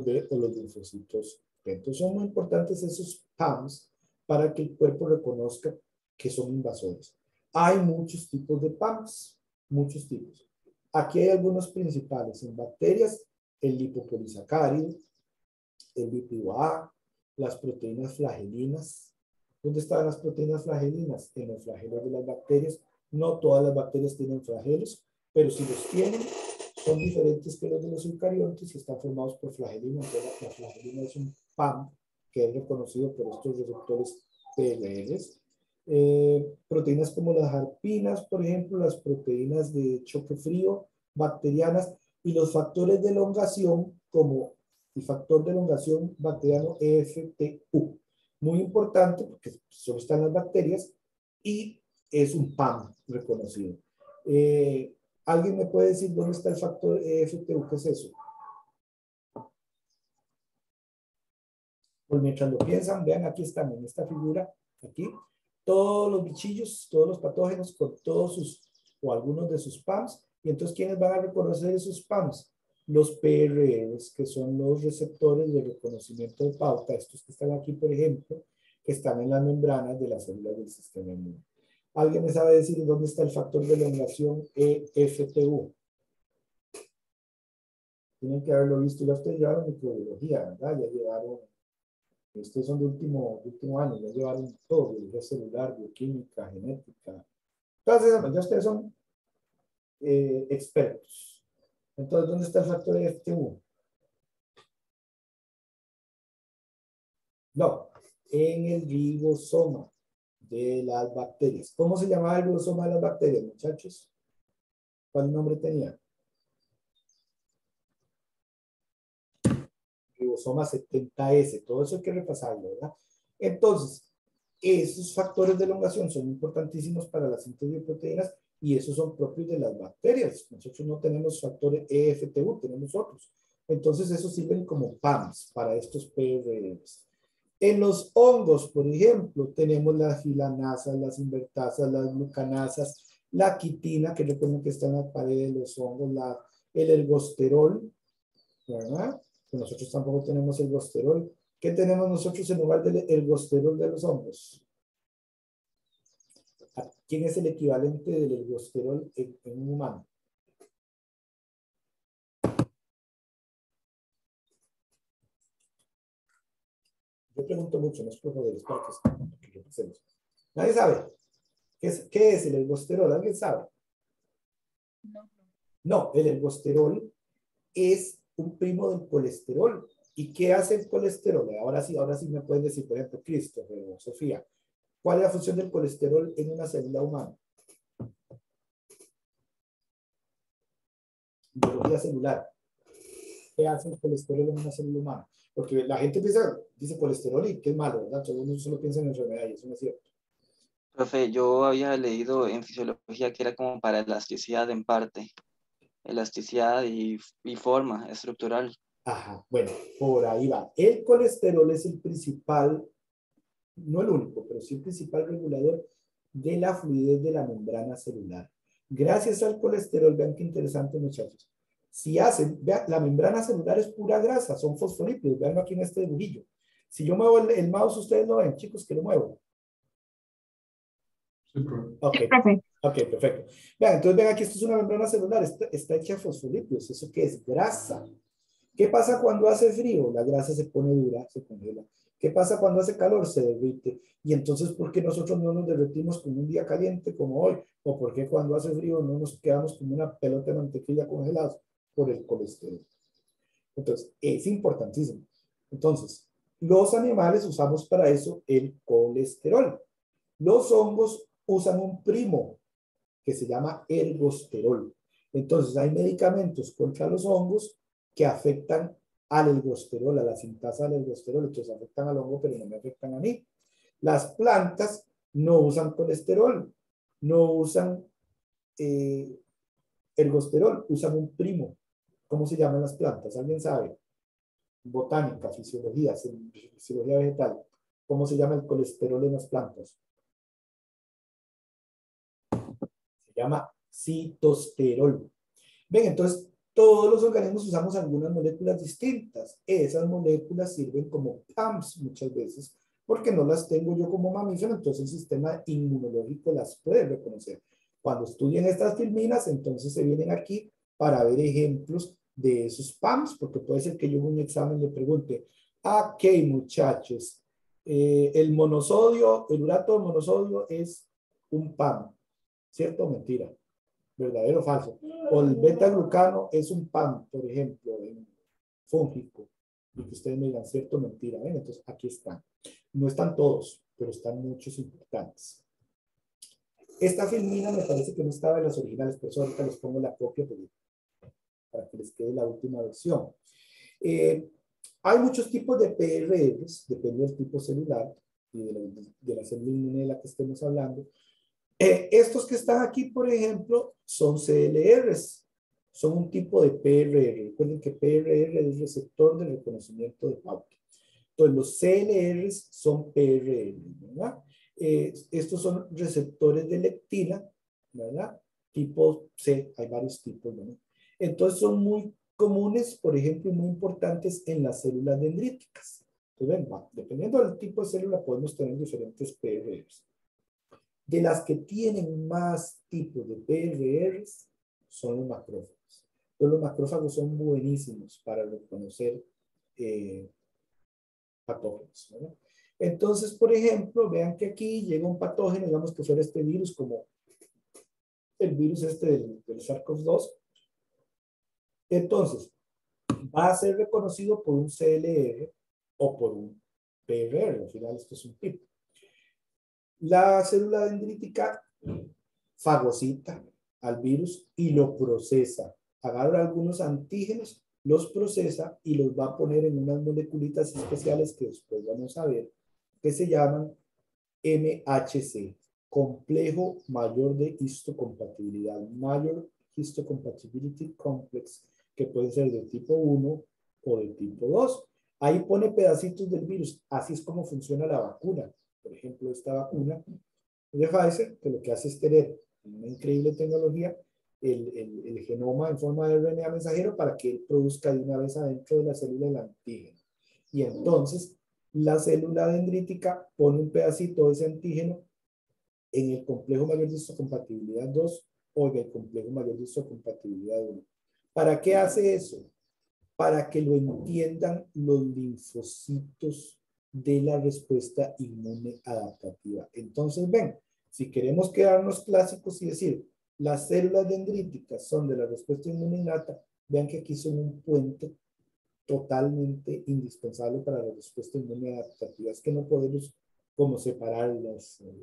B o los linfocitos T. Entonces son muy importantes esos PAMs para que el cuerpo reconozca que son invasores. Hay muchos tipos de PAMs, muchos tipos. Aquí hay algunos principales. En bacterias, el lipopolisacárido, el lípido A, las proteínas flagelinas. ¿Dónde están las proteínas flagelinas? En los flagelos de las bacterias. No todas las bacterias tienen flagelos, pero si los tienen, son diferentes que los de los eucariontes y están formados por flagelina. Entonces, la flagelina es un PAM que es reconocido por estos receptores PRRs. Proteínas como las harpinas, por ejemplo, las proteínas de choque frío bacterianas y los factores de elongación como el factor de elongación bacteriano EFTU. Muy importante porque solo están las bacterias y es un PAM reconocido. ¿Alguien me puede decir dónde está el factor EFTU? ¿Qué es eso? Pues mientras lo piensan, vean, aquí están en esta figura, aquí, todos los bichillos, todos los patógenos con todos sus, o algunos de sus PAMs, y entonces, ¿quiénes van a reconocer esos PAMs? Los PRRs, que son los receptores de reconocimiento de pauta, estos que están aquí, por ejemplo, que están en las membranas de las células del sistema inmune. ¿Alguien me sabe decir dónde está el factor de elongación EFTU? Tienen que haberlo visto, ya ustedes llevaron microbiología, ¿verdad? Ya llevaron, ustedes son de último año, ya llevaron todo, biología celular, bioquímica, genética. Entonces, ya ustedes son expertos. Entonces, ¿dónde está el factor EFTU? No, en el ribosoma de las bacterias. ¿Cómo se llamaba el ribosoma de las bacterias, muchachos? ¿Cuál nombre tenía? Ribosoma 70S. Todo eso hay que repasarlo, ¿verdad? Entonces, esos factores de elongación son importantísimos para la síntesis de proteínas y esos son propios de las bacterias. Nosotros no tenemos factores EFTU, tenemos otros. Entonces, esos sirven como PAMs para estos PRRs. En los hongos, por ejemplo, tenemos las gilanasas, las invertasas, las glucanasas, la quitina, que recuerden que está en la pared de los hongos, el ergosterol, ¿verdad? Nosotros tampoco tenemos ergosterol. ¿Qué tenemos nosotros en lugar del ergosterol de los hongos? ¿Quién es el equivalente del ergosterol en un humano? Yo pregunto mucho, no es por joder, es para que repasemos. ¿Nadie sabe? ¿Qué es el ergosterol? ¿Alguien sabe? No, el ergosterol es un primo del colesterol. ¿Y qué hace el colesterol? Ahora sí me pueden decir, por ejemplo, Christopher o Sofía, ¿cuál es la función del colesterol en una célula humana? Biología celular. ¿Qué hace el colesterol en una célula humana? Porque la gente dice colesterol y qué es malo, ¿verdad? Todo el mundo solo piensa en enfermedad y eso no es cierto. Profe, yo había leído en fisiología que era como para elasticidad en parte. Elasticidad y forma estructural. Ajá, bueno, por ahí va. El colesterol es el principal, no el único, pero sí el principal regulador de la fluidez de la membrana celular. Gracias al colesterol, vean qué interesante, muchachos. Si hacen, vean, la membrana celular es pura grasa, son fosfolípidos, vean aquí en este dibujillo. Si yo muevo el mouse, ustedes lo ven, chicos, que lo muevo. Sí, profe. Ok, Sí, profe. ok, perfecto. Vean, entonces ven aquí, esto es una membrana celular, está hecha de fosfolípidos. ¿Eso qué es? Grasa. ¿Qué pasa cuando hace frío? La grasa se pone dura, se congela. ¿Qué pasa cuando hace calor? Se derrite. Y entonces, ¿por qué nosotros no nos derretimos con un día caliente como hoy? ¿O por qué cuando hace frío no nos quedamos como una pelota de mantequilla congelados? Por el colesterol. Entonces, es importantísimo. Entonces, los animales usamos para eso el colesterol. Los hongos usan un primo que se llama ergosterol. Entonces, hay medicamentos contra los hongos que afectan al ergosterol, a la sintasa del ergosterol, entonces afectan al hongo, pero no me afectan a mí. Las plantas no usan colesterol, no usan ergosterol, usan un primo. ¿Cómo se llaman las plantas? ¿Alguien sabe? Botánica, fisiología vegetal. ¿Cómo se llama el colesterol en las plantas? Se llama citosterol. Ven, entonces todos los organismos usamos algunas moléculas distintas. Esas moléculas sirven como PAMs muchas veces, porque no las tengo yo como mamífero, entonces el sistema inmunológico las puede reconocer. Cuando estudien estas filminas, entonces se vienen aquí para ver ejemplos de esos PAMs, porque puede ser que yo en un examen le pregunte, ok, muchachos, el monosodio, el urato de monosodio es un PAM, ¿cierto o mentira? ¿Verdadero o falso? O el beta-glucano es un PAM, por ejemplo, fúngico, y que ustedes me digan cierto o mentira. ¿Ven? Entonces, aquí están. No están todos, pero están muchos importantes. Esta filmina me parece que no estaba en las originales, pero ahorita les pongo la copia para que les quede la última versión. Hay muchos tipos de PRRs, depende del tipo celular y de la célula inmune de la que estemos hablando. Estos que están aquí, por ejemplo, son CLRs, son un tipo de PRR. Recuerden que PRR es receptor de reconocimiento de pauta. Entonces, los CLRs son PRR, ¿verdad? Estos son receptores de lectina, ¿verdad? Tipo C, hay varios tipos, ¿verdad? Entonces son muy comunes, por ejemplo, y muy importantes en las células dendríticas. Entonces, dependiendo del tipo de célula, podemos tener diferentes PRRs. De las que tienen más tipos de PRRs son los macrófagos. Entonces, los macrófagos son buenísimos para reconocer patógenos, ¿verdad? Entonces, por ejemplo, vean que aquí llega un patógeno, digamos que fuera este virus, como el virus este del SARS-CoV-2. Entonces, va a ser reconocido por un CLR o por un PRR. Al final, esto es un tipo. La célula dendrítica fagocita al virus y lo procesa. Agarra algunos antígenos, los procesa y los va a poner en unas moleculitas especiales que después vamos a ver, que se llaman MHC, complejo mayor de histocompatibilidad, Major Histocompatibility Complex, que puede ser de tipo 1 o de tipo 2. Ahí pone pedacitos del virus. Así es como funciona la vacuna. Por ejemplo, esta vacuna de Pfizer, que lo que hace es tener una increíble tecnología, el genoma en forma de RNA mensajero para que él produzca de una vez adentro de la célula el antígeno. Y entonces, la célula dendrítica pone un pedacito de ese antígeno en el complejo mayor de histocompatibilidad 2 o en el complejo mayor de histocompatibilidad 1. ¿Para qué hace eso? Para que lo entiendan los linfocitos de la respuesta inmune adaptativa. Entonces, ven, si queremos quedarnos clásicos y decir, las células dendríticas son de la respuesta inmune innata, vean que aquí son un puente totalmente indispensable para la respuesta inmune adaptativa. Es que no podemos como separar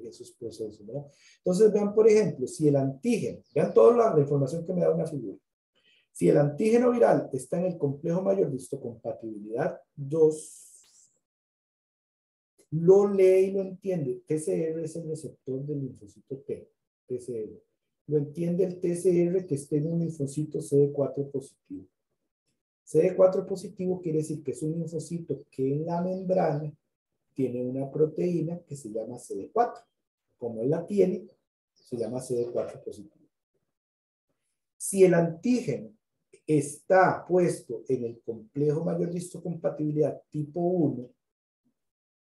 esos procesos, ¿no? Entonces, vean, por ejemplo, si el antígeno, vean toda la información que me da una figura. Si el antígeno viral está en el complejo mayor de histocompatibilidad 2, lo lee y lo entiende. TCR es el receptor del linfocito T, TCR. Lo entiende el TCR que esté en un linfocito CD4 positivo. CD4 positivo quiere decir que es un linfocito que en la membrana tiene una proteína que se llama CD4. Como él la tiene, se llama CD4 positivo. Si el antígeno está puesto en el complejo mayor de histocompatibilidad tipo 1,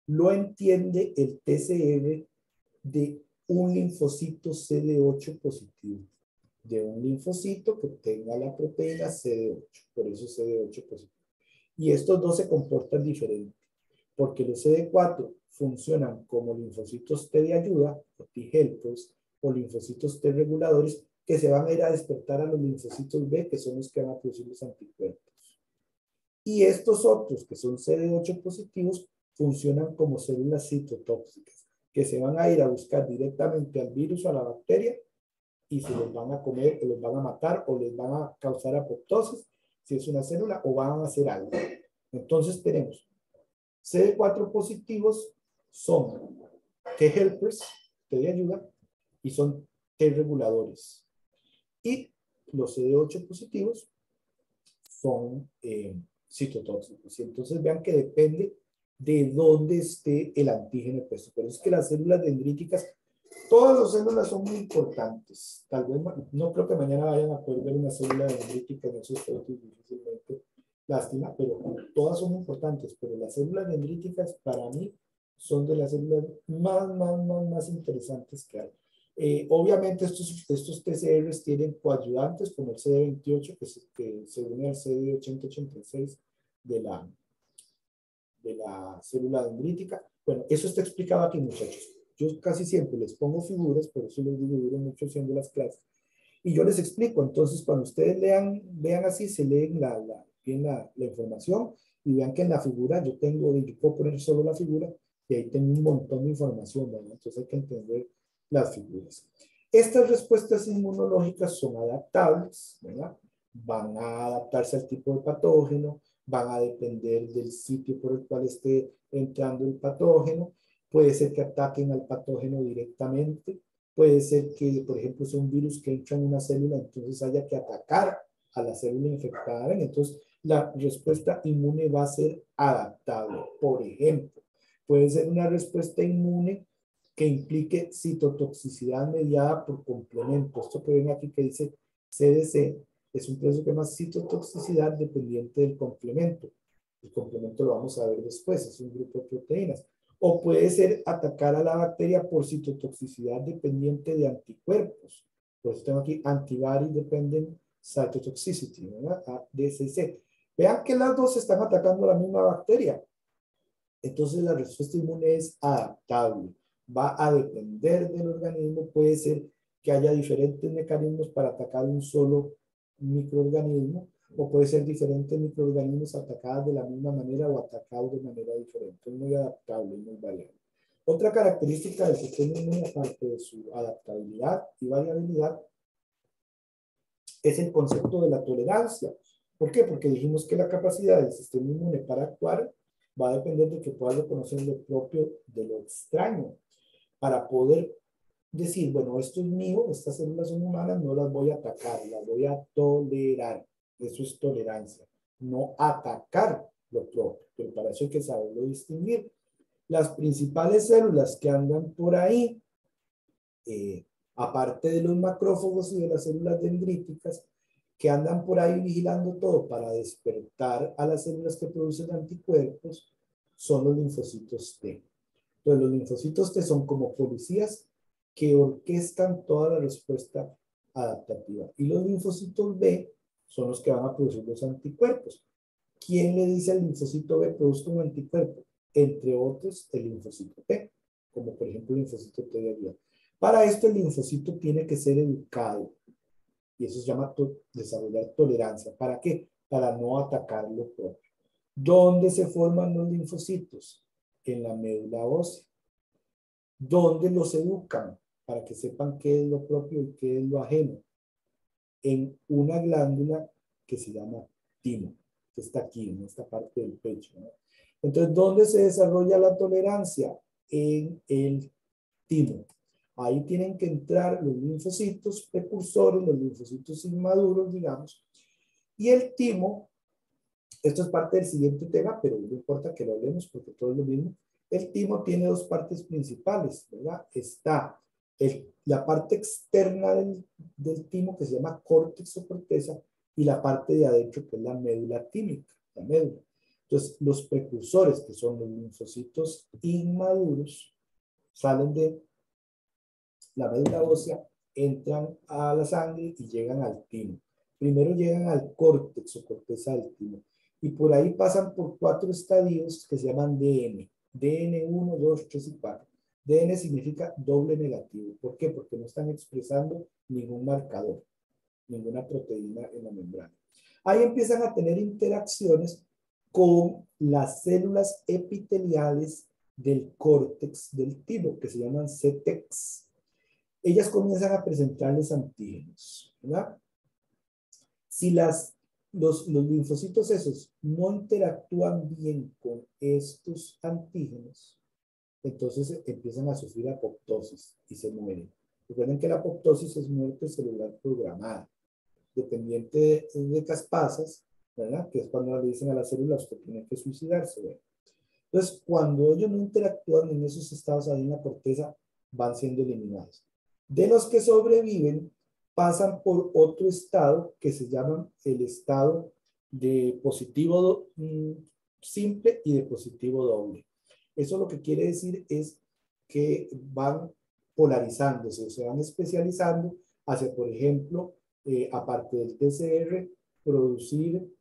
lo entiende el TCR de un linfocito CD8 positivo, de un linfocito que tenga la proteína CD8, por eso CD8 positivo. Y estos dos se comportan diferente, porque los CD4 funcionan como linfocitos T de ayuda, o T helpers, o linfocitos T reguladores, que se van a ir a despertar a los linfocitos B, que son los que van a producir los anticuerpos. Y estos otros, que son CD8 positivos, funcionan como células citotóxicas, que se van a ir a buscar directamente al virus o a la bacteria y se los van a comer, o los van a matar, o les van a causar apoptosis, si es una célula, o van a hacer algo. Entonces tenemos CD4 positivos son T helpers, T de ayuda, y son T reguladores. Y los CD8 positivos son citotóxicos. Y entonces vean que depende de dónde esté el antígeno puesto. Por eso es que las células dendríticas, todas las células son muy importantes. Tal vez, no creo que mañana vayan a poder ver una célula dendrítica en esos fotos difícilmente. Lástima, pero todas son importantes. Pero las células dendríticas para mí son de las células más interesantes que hay. Obviamente estos TCRs tienen coayudantes como el CD28 que se une al CD8086 de la célula dendrítica. Bueno, eso está explicado aquí, muchachos. Yo casi siempre les pongo figuras, por eso les digo, duro mucho haciendo las clases. Y yo les explico. Entonces, cuando ustedes vean así, se leen bien la información y vean que en la figura yo puedo poner solo la figura y ahí tengo un montón de información, ¿verdad? Entonces hay que entender las figuras. Estas respuestas inmunológicas son adaptables, ¿verdad? Van a adaptarse al tipo de patógeno, van a depender del sitio por el cual esté entrando el patógeno. Puede ser que ataquen al patógeno directamente. Puede ser que, por ejemplo, sea un virus que entra en una célula, entonces haya que atacar a la célula infectada. Entonces, la respuesta inmune va a ser adaptable. Por ejemplo, puede ser una respuesta inmune que implique citotoxicidad mediada por complemento. Esto que ven aquí que dice CDC es un proceso que se llama citotoxicidad dependiente del complemento. El complemento lo vamos a ver después, es un grupo de proteínas. O puede ser atacar a la bacteria por citotoxicidad dependiente de anticuerpos. Por eso tengo aquí antibody dependent cytotoxicity, ¿verdad? ADCC. Vean que las dos están atacando a la misma bacteria. Entonces la respuesta inmune es adaptable. Va a depender del organismo. Puede ser que haya diferentes mecanismos para atacar un solo microorganismo, o puede ser diferentes microorganismos atacados de la misma manera o atacados de manera diferente. Es muy adaptable y muy variable. Otra característica del sistema inmune, aparte de su adaptabilidad y variabilidad, es el concepto de la tolerancia. ¿Por qué? Porque dijimos que la capacidad del sistema inmune para actuar va a depender de que pueda reconocer lo propio de lo extraño. Para poder decir, bueno, esto es mío, estas células son humanas, no las voy a atacar, las voy a tolerar. Eso es tolerancia. No atacar lo propio, pero para eso hay que saberlo distinguir. Las principales células que andan por ahí, aparte de los macrófagos y de las células dendríticas, que andan por ahí vigilando todo para despertar a las células que producen anticuerpos, son los linfocitos T. Entonces, los linfocitos T son como policías que orquestan toda la respuesta adaptativa. Y los linfocitos B son los que van a producir los anticuerpos. ¿Quién le dice al linfocito B produzca un anticuerpo? Entre otros, el linfocito T, como por ejemplo el linfocito T de Aguilar. Para esto, el linfocito tiene que ser educado. Y eso se llama desarrollar tolerancia. ¿Para qué? Para no atacar lo propio. ¿Dónde se forman los linfocitos? En la médula ósea. ¿Dónde los educan? Para que sepan qué es lo propio y qué es lo ajeno. En una glándula que se llama timo, que está aquí, en esta parte del pecho, ¿no? Entonces, ¿dónde se desarrolla la tolerancia? En el timo. Ahí tienen que entrar los linfocitos precursores, los linfocitos inmaduros, digamos. Y el timo, esto es parte del siguiente tema, pero no importa que lo hablemos porque todo es lo mismo. El timo tiene dos partes principales, ¿verdad? Está la parte externa del timo, que se llama córtex o corteza, y la parte de adentro, que es la médula tímica, la médula. Entonces, los precursores, que son los linfocitos inmaduros, salen de la médula ósea, entran a la sangre y llegan al timo. Primero llegan al córtex o corteza del timo. Y por ahí pasan por 4 estadios que se llaman DN. DN 1, 2, 3 y 4. DN significa doble negativo. ¿Por qué? Porque no están expresando ningún marcador, ninguna proteína en la membrana. Ahí empiezan a tener interacciones con las células epiteliales del córtex del timo, que se llaman CTEX. Ellas comienzan a presentarles antígenos, ¿verdad? Si los linfocitos esos no interactúan bien con estos antígenos, entonces empiezan a sufrir apoptosis y se mueren. Recuerden que la apoptosis es muerte celular programada, dependiente de caspasas, ¿verdad? Que es cuando le dicen a las células que tienen que suicidarse, ¿verdad? Entonces, cuando ellos no interactúan en esos estados ahí en la corteza, van siendo eliminados. De los que sobreviven, pasan por otro estado que se llama el estado de positivo simple y de positivo doble. Eso lo que quiere decir es que van polarizándose, o se van especializando hacia, por ejemplo, aparte del TCR, producir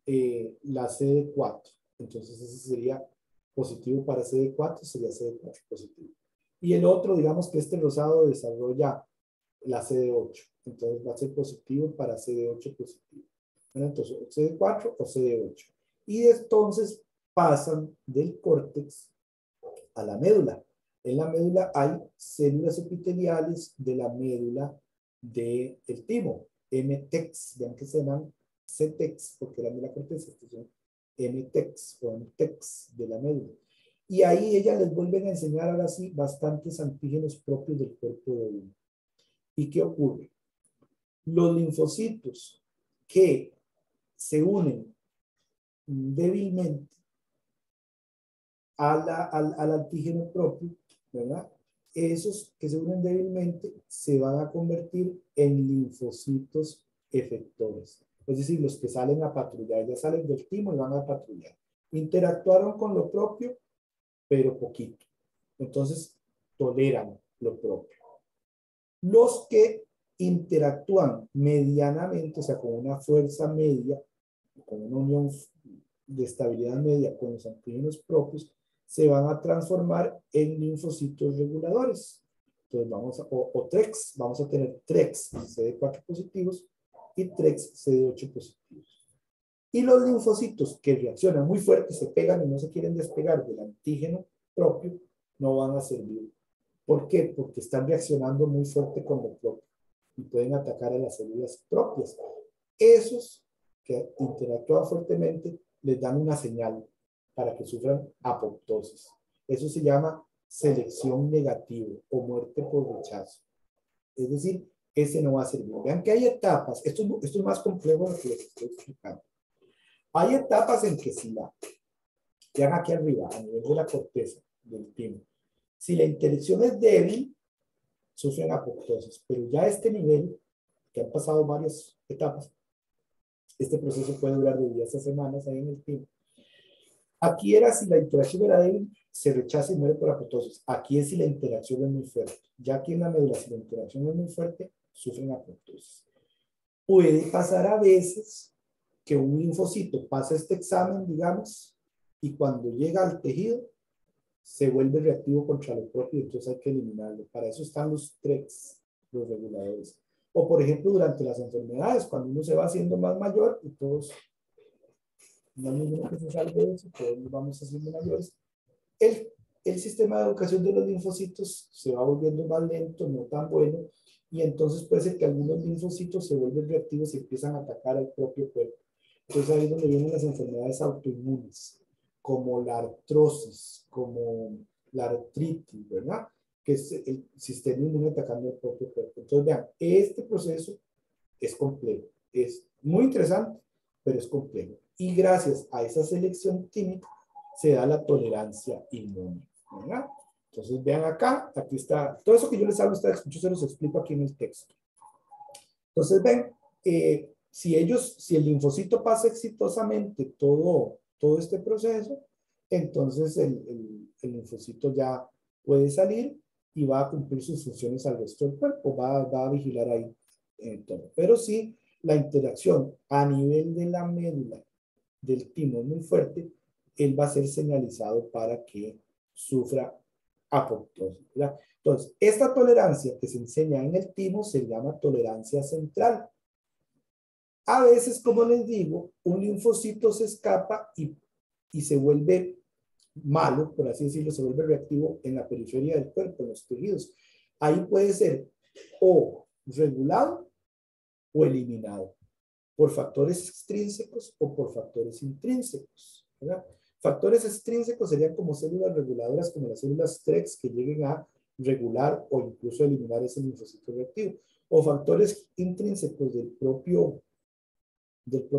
la CD4. Entonces, ese sería positivo para CD4, sería CD4 positivo. Y el otro, digamos que este rosado desarrolla la CD8. Entonces va a ser positivo para CD8 positivo. Bueno, entonces CD4 o CD8. Y entonces pasan del córtex a la médula. En la médula hay células epiteliales de la médula del timo, MTEX, vean que se llaman CTEX, porque eran de la corteza, estos son MTEX o MTEX de la médula. Y ahí ellas les vuelven a enseñar ahora sí bastantes antígenos propios del cuerpo de uno. ¿Y qué ocurre? Los linfocitos que se unen débilmente al antígeno propio, ¿verdad? esos que se unen débilmente se van a convertir en linfocitos efectores. Es decir, los que salen a patrullar, ya salen del timo y van a patrullar. Interactuaron con lo propio, pero poquito. Entonces, toleran lo propio. Los que interactúan medianamente, o sea, con una fuerza media, con una unión de estabilidad media con los antígenos propios, se van a transformar en linfocitos reguladores. Entonces vamos a, o TREX, vamos a tener TREX CD4 positivos y TREX CD8 positivos. Y los linfocitos que reaccionan muy fuerte, se pegan y no se quieren despegar del antígeno propio, no van a servir. ¿Por qué? Porque están reaccionando muy fuerte con lo propio y pueden atacar a las células propias. Esos que interactúan fuertemente les dan una señal para que sufran apoptosis. Eso se llama selección negativa o muerte por rechazo. Es decir, ese no va a servir. Vean que hay etapas, esto es más complejo de lo que les estoy explicando. Hay etapas en que si la, vean aquí arriba, a nivel de la corteza del timo, si la interacción es débil, sufren apoptosis, pero ya a este nivel, que han pasado varias etapas, este proceso puede durar de días a semanas ahí en el timo. Aquí era si la interacción era débil, se rechaza y muere por apoptosis. Aquí es si la interacción es muy fuerte. Ya aquí en la médula, si la interacción es muy fuerte, sufren apoptosis. Puede pasar a veces que un linfocito pasa este examen, digamos, y cuando llega al tejido, se vuelve reactivo contra lo propio, entonces hay que eliminarlo. Para eso están los TREX, los reguladores. O por ejemplo, durante las enfermedades, cuando uno se va haciendo más mayor y todos, no hay ninguno que se salve de eso, todos nos vamos haciendo mayores, el sistema de educación de los linfocitos se va volviendo más lento, no tan bueno, y entonces puede ser que algunos linfocitos se vuelven reactivos y empiezan a atacar al propio cuerpo. Entonces ahí es donde vienen las enfermedades autoinmunes, como la artrosis, como la artritis, ¿verdad? Que es el sistema inmune atacando al propio cuerpo. Entonces vean, este proceso es complejo, es muy interesante, pero es complejo. Y gracias a esa selección química se da la tolerancia inmune, ¿verdad? Entonces vean acá, aquí está, todo eso que yo les hablo, yo se los explico aquí en el texto. Entonces ven, si el linfocito pasa exitosamente todo este proceso, entonces el linfocito ya puede salir y va a cumplir sus funciones al resto del cuerpo, va a vigilar ahí todo. Pero sí, la interacción a nivel de la médula del timo es muy fuerte, él va a ser señalizado para que sufra apoptosis, ¿verdad? Entonces, esta tolerancia que se enseña en el timo se llama tolerancia central. A veces, como les digo, un linfocito se escapa y se vuelve malo, por así decirlo, se vuelve reactivo en la periferia del cuerpo, en los tejidos. Ahí puede ser o regulado o eliminado por factores extrínsecos o por factores intrínsecos, ¿verdad? Factores extrínsecos serían como células reguladoras, como las células TREX que lleguen a regular o incluso eliminar ese linfocito reactivo. O factores intrínsecos del propio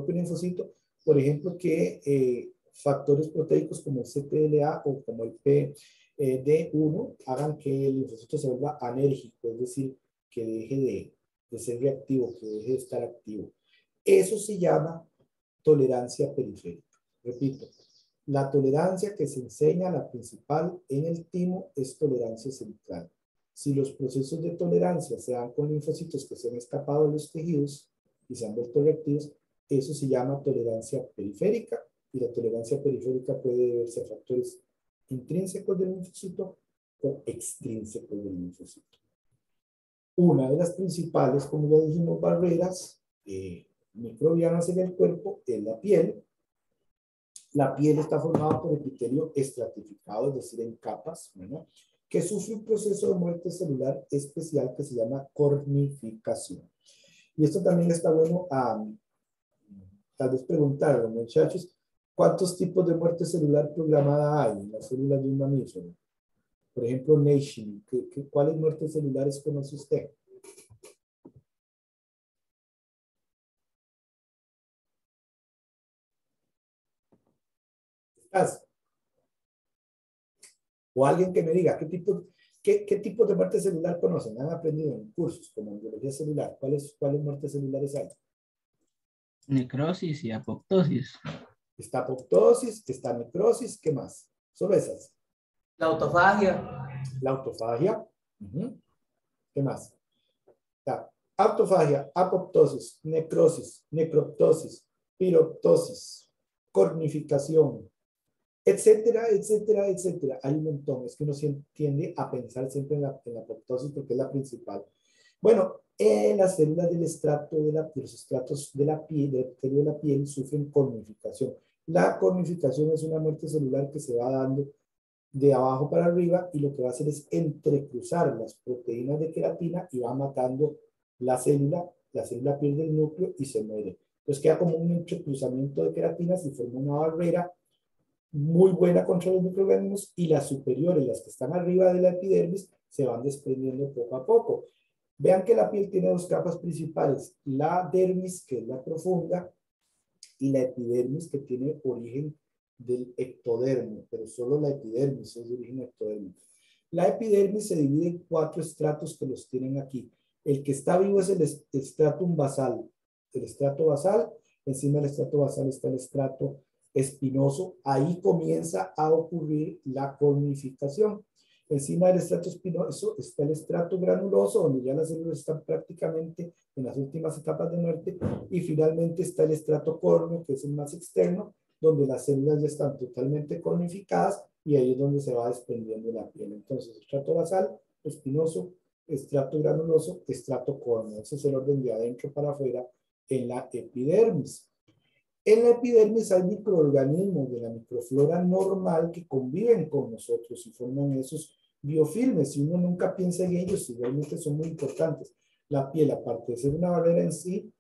linfocito, por ejemplo, que factores proteicos como el CTLA o como el PD1 hagan que el linfocito se vuelva anérgico, es decir, que deje de ser reactivo, que deje de estar activo. Eso se llama tolerancia periférica. Repito, la tolerancia que se enseña, la principal en el timo, es tolerancia central. Si los procesos de tolerancia se dan con linfocitos que se han escapado de los tejidos y se han vuelto reactivos, eso se llama tolerancia periférica, y la tolerancia periférica puede deberse a factores intrínsecos del linfocito o extrínsecos del linfocito. Una de las principales, como ya dijimos, barreras microbianas en el cuerpo es la piel. La piel está formada por epitelio estratificado, es decir, en capas, ¿no?, que sufre un proceso de muerte celular especial que se llama cornificación. Y esto también está bueno tal vez preguntar a los muchachos, ¿cuántos tipos de muerte celular programada hay en las células de un mamífero? Por ejemplo, Nation, ¿cuáles muertes celulares conoce usted? O alguien que me diga, ¿qué tipo? ¿Qué tipo de muerte celular conocen? ¿Han aprendido en cursos como en biología celular? ¿Cuáles muertes celulares hay? Necrosis y apoptosis. Está apoptosis, está necrosis, ¿qué más? Solo esas. La autofagia. La autofagia. ¿Qué más? Está autofagia, apoptosis, necrosis, necroptosis, piroptosis, cornificación, etcétera, etcétera, etcétera. Hay un montón. Es que uno tiende a pensar siempre en la apoptosis porque es la principal. Bueno, las células del estrato de los estratos de la piel, del epitelio de la piel, sufren cornificación. La cornificación es una muerte celular que se va dando de abajo para arriba y lo que va a hacer es entrecruzar las proteínas de queratina y va matando la célula pierde el núcleo y se muere. Entonces queda como un entrecruzamiento de queratinas y forma una barrera muy buena contra los microorganismos y las superiores, las que están arriba de la epidermis, se van desprendiendo poco a poco. Vean que la piel tiene dos capas principales, la dermis, que es la profunda, y la epidermis, que tiene origen del ectodermo, pero solo la epidermis es de origen ectodérmico. La epidermis se divide en 4 estratos que los tienen aquí. El que está vivo es el estratum basal. El estrato basal, encima del estrato basal está el estrato espinoso. Ahí comienza a ocurrir la cornificación. Encima del estrato espinoso está el estrato granuloso, donde ya las células están prácticamente en las últimas etapas de muerte. Y finalmente está el estrato córneo, que es el más externo, donde las células ya están totalmente cornificadas y ahí es donde se va desprendiendo la piel. Entonces, estrato basal, espinoso, estrato granuloso, estrato córneo. Ese es el orden de adentro para afuera en la epidermis. En la epidermis hay microorganismos de la microflora normal que conviven con nosotros y forman esos biofilmes. Y uno nunca piensa en ellos y realmente son muy importantes. La piel, aparte de ser una barrera en sí,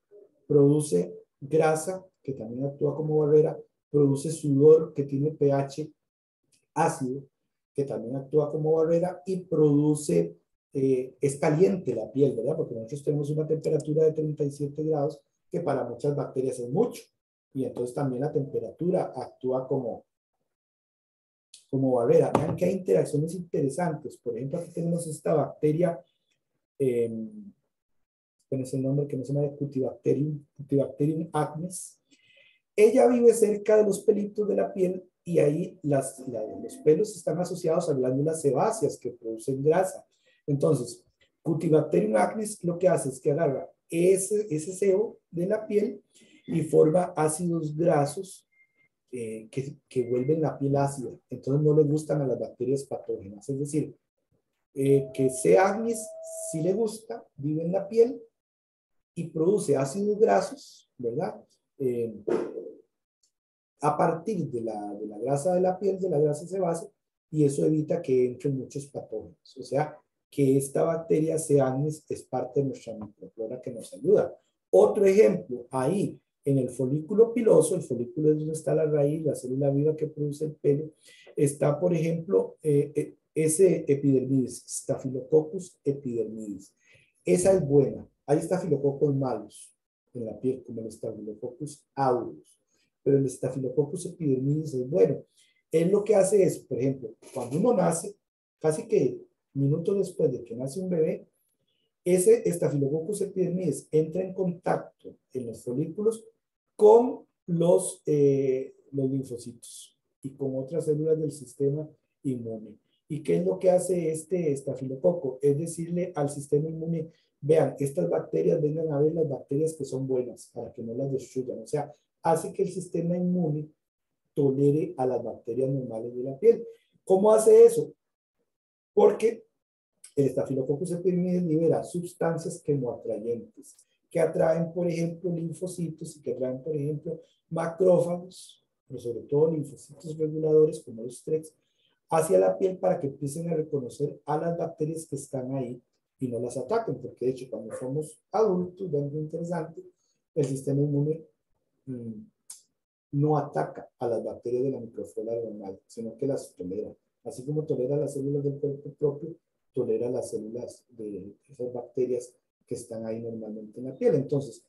produce grasa, que también actúa como barrera, produce sudor, que tiene pH ácido, que también actúa como barrera, y produce, es caliente la piel, ¿verdad? Porque nosotros tenemos una temperatura de 37 grados, que para muchas bacterias es mucho. Y entonces también la temperatura actúa como barrera. Vean que hay interacciones interesantes. Por ejemplo, aquí tenemos esta bacteria, con ese nombre que no se llama Cutibacterium acnes. Ella vive cerca de los pelitos de la piel y ahí los pelos están asociados a glándulas sebáceas que producen grasa. Entonces, Cutibacterium acnes lo que hace es que agarra ese sebo de la piel y forma ácidos grasos que vuelven la piel ácida. Entonces no le gustan a las bacterias patógenas. Es decir, que C. acnes sí le gusta, vive en la piel y produce ácidos grasos, ¿verdad? A partir de la grasa de la piel, de la grasa sebácea, y eso evita que entren muchos patógenos. O sea, que esta bacteria C. acnes es parte de nuestra microflora que nos ayuda. Otro ejemplo, ahí en el folículo piloso, el folículo es donde está la raíz, la célula viva que produce el pelo, está, por ejemplo, ese epidermidis, Staphylococcus epidermidis. Esa es buena. Hay estafilococos malos en la piel, como el Staphylococcus aureus, pero el Staphylococcus epidermidis es bueno. Él lo que hace es, por ejemplo, cuando uno nace, casi que minutos después de que nace un bebé, ese Staphylococcus epidermidis entra en contacto en los folículos con los linfocitos y con otras células del sistema inmune. ¿Y qué es lo que hace este estafilococo? Es decirle al sistema inmune, vean, estas bacterias, vengan a ver las bacterias que son buenas para que no las destruyan. O sea, hace que el sistema inmune tolere a las bacterias normales de la piel. ¿Cómo hace eso? Porque el Staphylococcus epidermidis libera sustancias quemoatrayentes que atraen, por ejemplo, linfocitos y que atraen, por ejemplo, macrófagos, pero sobre todo linfocitos reguladores como los TREX, hacia la piel para que empiecen a reconocer a las bacterias que están ahí y no las ataquen, porque de hecho cuando somos adultos, vean lo interesante, el sistema inmune no ataca a las bacterias de la microflora normal, sino que las tolera. Así como tolera las células del cuerpo propio, tolera las células de esas bacterias que están ahí normalmente en la piel. Entonces,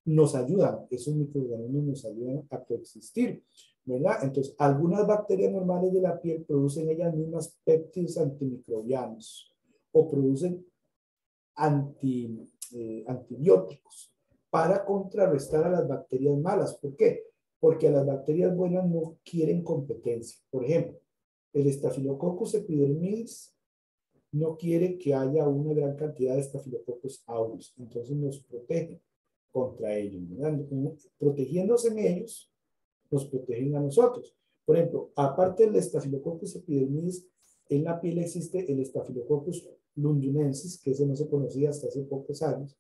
nos ayudan, esos microorganismos nos ayudan a coexistir. ¿verdad? Entonces, algunas bacterias normales de la piel producen ellas mismas péptidos antimicrobianos o producen antibióticos para contrarrestar a las bacterias malas. ¿Por qué? Porque a las bacterias buenas no quieren competencia. Por ejemplo, el Staphylococcus epidermidis no quiere que haya una gran cantidad de Staphylococcus aureus, entonces nos protege contra ellos, ¿verdad? Protegiéndose en ellos, nos protegen a nosotros. Por ejemplo, aparte del Staphylococcus epidermidis, en la piel existe el Staphylococcus londinensis, que ese no se conocía hasta hace pocos años,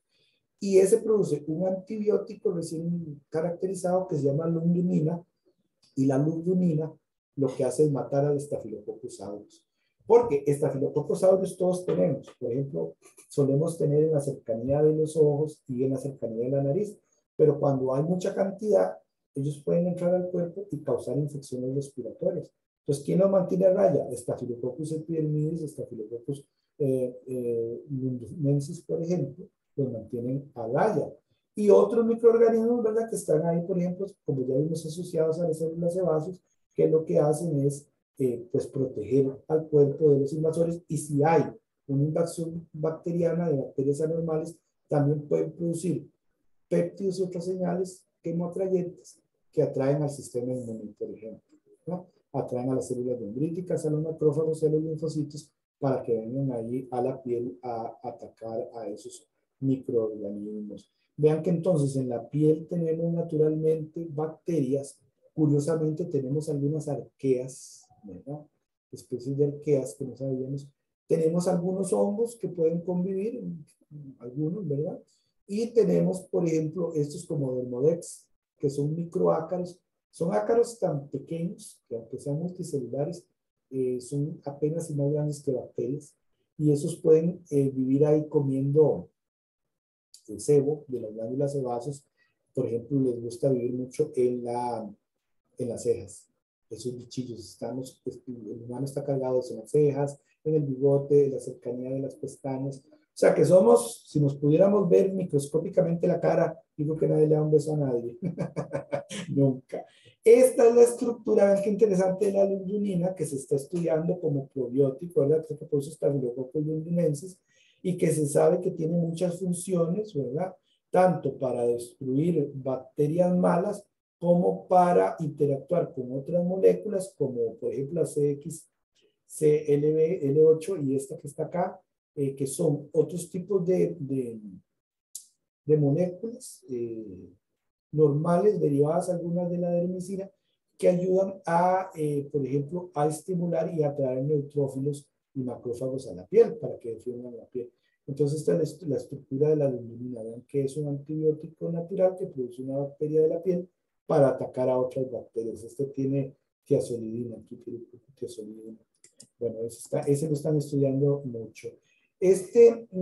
y ese produce un antibiótico recién caracterizado que se llama lundinina, y la lundinina lo que hace es matar al Staphylococcus aureus. Porque Staphylococcus aureus todos tenemos. Por ejemplo, solemos tener en la cercanía de los ojos y en la cercanía de la nariz. Pero cuando hay mucha cantidad, ellos pueden entrar al cuerpo y causar infecciones respiratorias. Entonces, ¿quién los mantiene a raya? Staphylococcus epidermidis, Staphylococcus londinensis, por ejemplo, los mantienen a raya. Y otros microorganismos, ¿verdad?, que están ahí, por ejemplo, como ya vimos, asociados a las células sebáceas, que lo que hacen es pues proteger al cuerpo de los invasores, y si hay una invasión bacteriana de bacterias anormales, también pueden producir péptidos y otras señales quimoatrayentes que atraen al sistema inmune, por ejemplo, ¿no? Atraen a las células dendríticas, a los macrófagos y a los linfocitos para que vengan ahí a la piel a atacar a esos microorganismos. Vean que entonces en la piel tenemos naturalmente bacterias. Curiosamente tenemos algunas arqueas, ¿verdad? Especies de arqueas que no sabíamos. Tenemos algunos hongos que pueden convivir, algunos, ¿verdad? Y tenemos, por ejemplo, estos como Dermodex, que son microácaros. Son ácaros tan pequeños que aunque sean multicelulares, son apenas y más grandes que bacterias. Y esos pueden vivir ahí comiendo el sebo de las glándulas sebáceas. Por ejemplo, les gusta vivir mucho en las cejas. Esos bichillos estamos, el humano está cargado en las cejas, en el bigote, en la cercanía de las pestañas. O sea que somos, si nos pudiéramos ver microscópicamente la cara, digo que nadie le da un beso a nadie. Nunca. Esta es la estructura, ven qué interesante, de la lundinina, que se está estudiando como probiótico, ¿verdad? Que produce Staphylococcus londinensis, y que se sabe que tiene muchas funciones, ¿verdad? Tanto para destruir bacterias malas como para interactuar con otras moléculas, como por ejemplo la CXCLB-L8 y esta que está acá, que son otros tipos de moléculas normales, derivadas algunas de la dermicina, que ayudan a, por ejemplo, a estimular y atraer neutrófilos y macrófagos a la piel para que defiendan la piel. Entonces, esta es la estructura de la lundinina. Vean que es un antibiótico natural que produce una bacteria de la piel para atacar a otras bacterias. Este tiene tiazolidina, aquí tiene tiazolidina. Bueno, ese lo están estudiando mucho.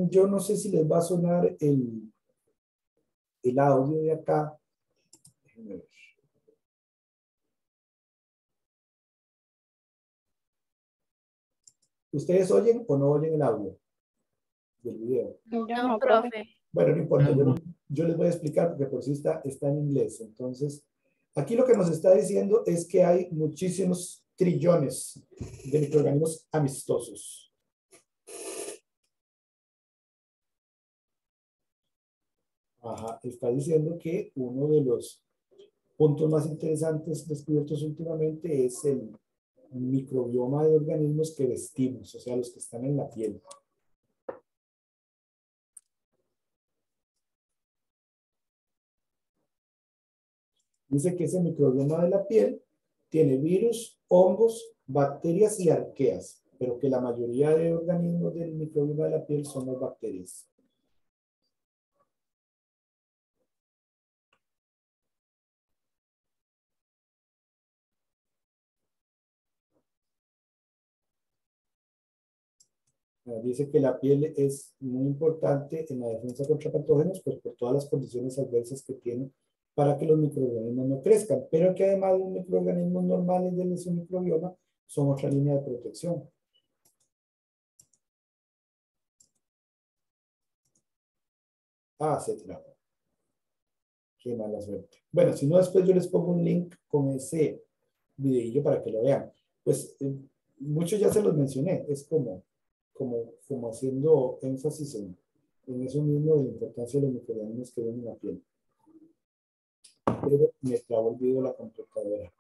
Yo no sé si les va a sonar el audio de acá. Déjenme ver. ¿Ustedes oyen o no oyen el audio del video? Yo No, no, profe. Bueno, no importa, No. yo les voy a explicar porque por si está en inglés. Entonces, aquí lo que nos está diciendo es que hay muchísimos trillones de microorganismos amistosos. Ajá, está diciendo que uno de los puntos más interesantes descubiertos últimamente es el microbioma de organismos que vestimos, o sea, los que están en la piel. Dice que ese microbioma de la piel tiene virus, hongos, bacterias y arqueas, pero que la mayoría de organismos del microbioma de la piel son las bacterias. Dice que la piel es muy importante en la defensa contra patógenos, pues por todas las condiciones adversas que tiene para que los microorganismos no crezcan, pero que además los microorganismos normales de su microbioma son otra línea de protección. Ah, se trabó. Qué mala suerte. Bueno, si no, después yo les pongo un link con ese videillo para que lo vean. Pues muchos ya se los mencioné, es como haciendo énfasis en eso mismo de la importancia de los microorganismos que ven en la piel. Pero me trabó el video la computadora.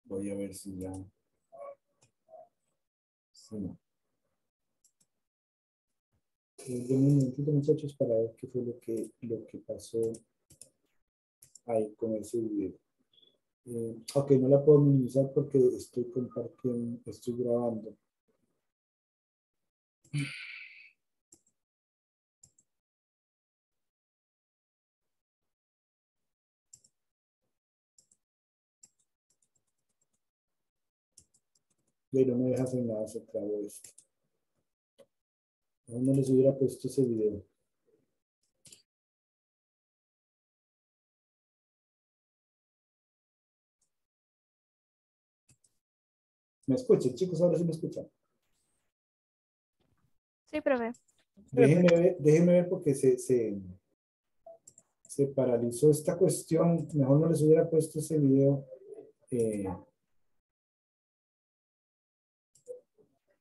Voy a ver si ya... Sí, no. Denme un momentito, muchachos, para ver qué fue lo que pasó ahí con ese video. Ok, no la puedo minimizar porque estoy compartiendo, estoy grabando. Pero no me deja hacer nada, se trabó esto. No les hubiera puesto ese video. ¿Me escuchan, chicos? Ahora sí me escuchan. Sí, profe. Déjenme ver porque se paralizó esta cuestión. Mejor no les hubiera puesto ese video.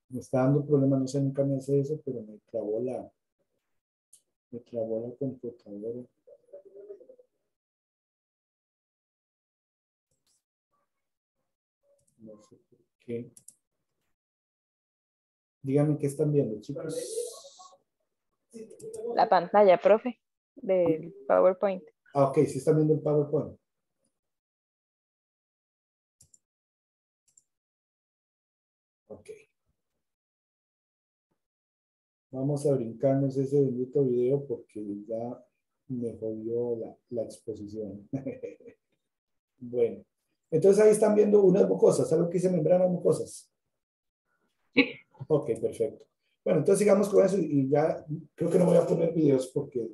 Me está dando problemas, no sé, nunca me hace eso, pero me trabó la computadora. No sé por qué. Díganme qué están viendo, chicos. La pantalla, profe, del PowerPoint. Ah, ok, sí están viendo el PowerPoint. Ok. Vamos a brincarnos ese bendito video porque ya me jodió la exposición. Bueno, entonces ahí están viendo unas mucosas, algo que dice membranas mucosas. Sí. Ok, perfecto. Bueno, entonces sigamos con eso y ya creo que no voy a poner videos porque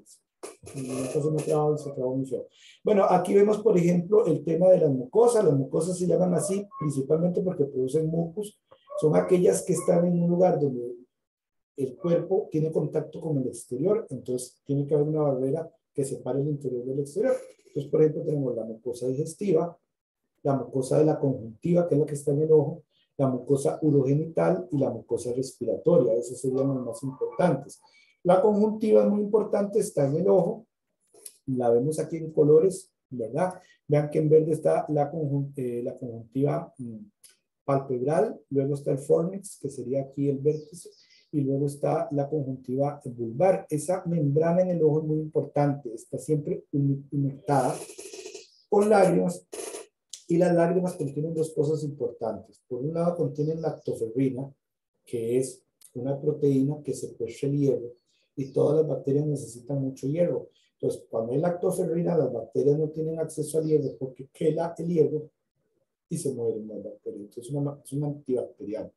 entonces me trabo y se acabó mucho. Bueno, aquí vemos, por ejemplo, el tema de las mucosas. Las mucosas se llaman así principalmente porque producen mucus. Son aquellas que están en un lugar donde el cuerpo tiene contacto con el exterior, entonces tiene que haber una barrera que separe el interior del exterior. Entonces, por ejemplo, tenemos la mucosa digestiva, la mucosa de la conjuntiva, que es la que está en el ojo, la mucosa urogenital y la mucosa respiratoria. Esos serían los más importantes. La conjuntiva es muy importante, está en el ojo, la vemos aquí en colores, ¿verdad? Vean que en verde está la conjuntiva palpebral, luego está el fornix, que sería aquí el vértice, y luego está la conjuntiva vulvar. Esa membrana en el ojo es muy importante, está siempre humectada con lágrimas, y las lágrimas contienen dos cosas importantes. Por un lado contienen lactoferrina, que es una proteína que secuestra el hierro, y todas las bacterias necesitan mucho hierro. Entonces, cuando hay lactoferrina, las bacterias no tienen acceso al hierro porque queda el hierro y se mueren las bacterias. Entonces, es un antibacteriano.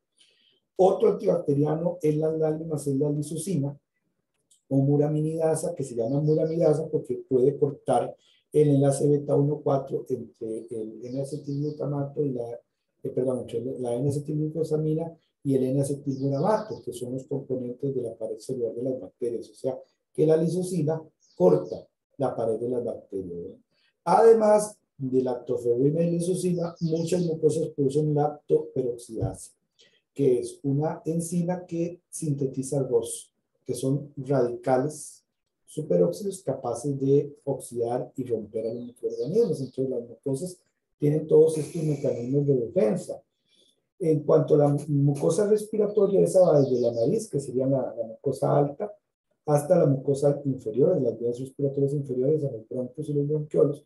Otro antibacteriano en las lágrimas es la lisocima o muraminidasa, que se llama muramidasa porque puede cortar el enlace beta 1,4 entre el N-acetilglutamato y entre la N-acetilglucosamina y el N-acetilglutamato, que son los componentes de la pared celular de las bacterias. O sea, que la lisocima corta la pared de las bacterias, ¿verdad? Además de lactoferrina y lisocima, muchas mucosas producen lactoperoxidasa, que es una enzima que sintetiza ROS, que son radicales superóxidos capaces de oxidar y romper a los microorganismos. Entonces las mucosas tienen todos estos mecanismos de defensa. En cuanto a la mucosa respiratoria, esa va desde la nariz, que sería la mucosa alta, hasta la mucosa inferior, las vías respiratorias inferiores, a los bronquios y los bronquiolos.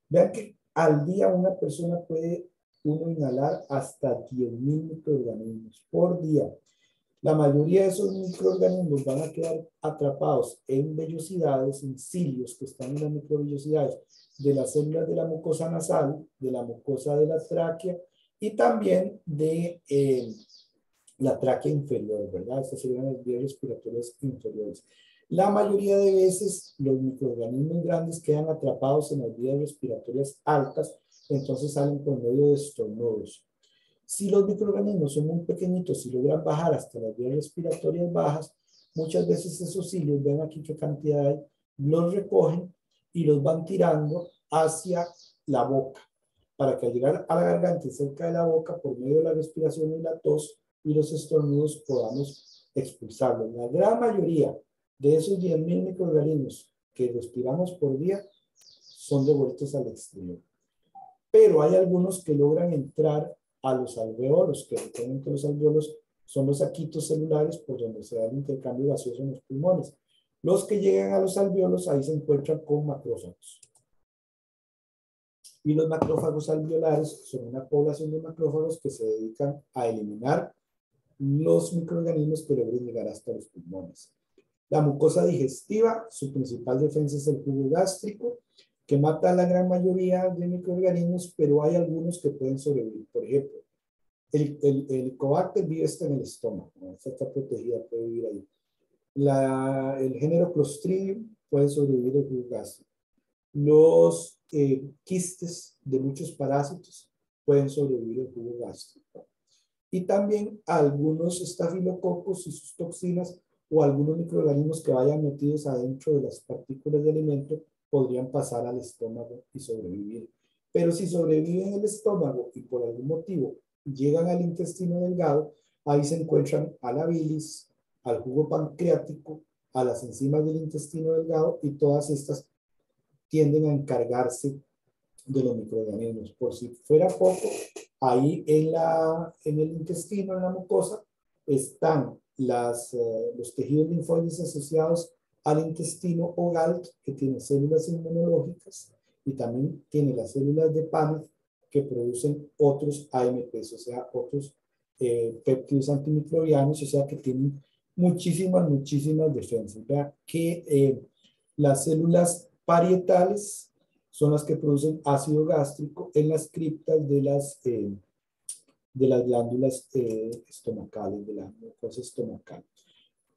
Vean que al día una persona puede inhalar hasta 10.000 microorganismos por día. La mayoría de esos microorganismos van a quedar atrapados en vellosidades, en cilios que están en las microvellosidades de las células de la mucosa nasal, de la mucosa de la tráquea y también de la tráquea inferior, ¿verdad? Estas serían las vías respiratorias inferiores. La mayoría de veces los microorganismos grandes quedan atrapados en las vías respiratorias altas, entonces salen por medio de estornudos. Si los microorganismos son muy pequeñitos y logran bajar hasta las vías respiratorias bajas, muchas veces esos cilios, ven aquí qué cantidad hay, los recogen y los van tirando hacia la boca, para que al llegar a la garganta y cerca de la boca, por medio de la respiración y la tos y los estornudos, podamos expulsarlos. La gran mayoría de esos 10.000 microorganismos que respiramos por día son devueltos al exterior. Pero hay algunos que logran entrar a los alveolos, que recuerden que los alveolos son los saquitos celulares por donde se da el intercambio gaseoso en los pulmones. Los que llegan a los alveolos, ahí se encuentran con macrófagos. Y los macrófagos alveolares son una población de macrófagos que se dedican a eliminar los microorganismos que logren llegar hasta los pulmones. La mucosa digestiva, su principal defensa es el jugo gástrico, que mata a la gran mayoría de microorganismos, pero hay algunos que pueden sobrevivir. Por ejemplo, el Helicobacter vive en el estómago, ¿no? Está protegida, puede vivir ahí. El género Clostridium puede sobrevivir el jugo gástrico. Los quistes de muchos parásitos pueden sobrevivir el jugo gástrico. Y también algunos estafilococos y sus toxinas o algunos microorganismos que vayan metidos adentro de las partículas de alimento podrían pasar al estómago y sobrevivir. Pero si sobreviven en el estómago y por algún motivo llegan al intestino delgado, ahí se encuentran a la bilis, al jugo pancreático, a las enzimas del intestino delgado, y todas estas tienden a encargarse de los microorganismos. Por si fuera poco, ahí en el intestino, en la mucosa, están los tejidos linfoides asociados al intestino o GALT, que tiene células inmunológicas, y también tiene las células de PANET que producen otros AMPs, o sea, otros péptidos antimicrobianos, o sea, que tienen muchísimas defensas. Vea que las células parietales son las que producen ácido gástrico en las criptas de las glándulas estomacales, de la mucosa estomacal.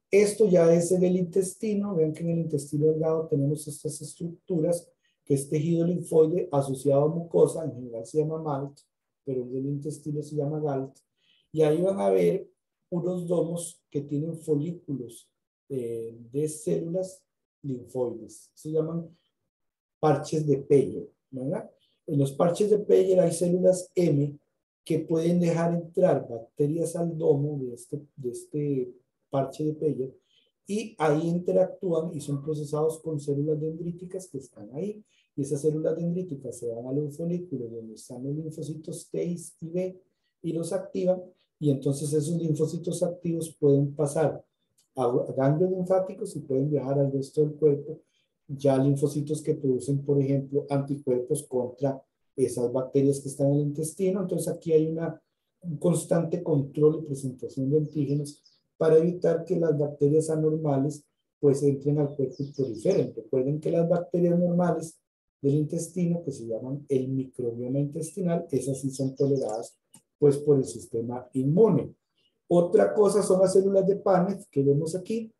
Esto ya es en el intestino. Vean que en el intestino delgado tenemos estas estructuras, que es tejido linfoide asociado a mucosa, en general se llama MALT, pero en el intestino se llama GALT, y ahí van a ver unos domos que tienen folículos de células linfoides. Se llaman parches de Peyer, ¿verdad? En los parches de Peyer hay células M que pueden dejar entrar bacterias al domo de este parche de Peyer, y ahí interactúan y son procesados con células dendríticas que están ahí, y esas células dendríticas se van a los folículos donde están los linfocitos T y B y los activan, y entonces esos linfocitos activos pueden pasar a ganglios linfáticos y pueden viajar al resto del cuerpo, ya linfocitos que producen, por ejemplo, anticuerpos contra esas bacterias que están en el intestino. Entonces aquí hay un constante control y presentación de antígenos para evitar que las bacterias anormales pues entren al cuerpo y proliferen. Recuerden que las bacterias normales del intestino, que se llaman el microbioma intestinal, esas sí son toleradas pues por el sistema inmune. Otra cosa son las células de Paneth que vemos aquí.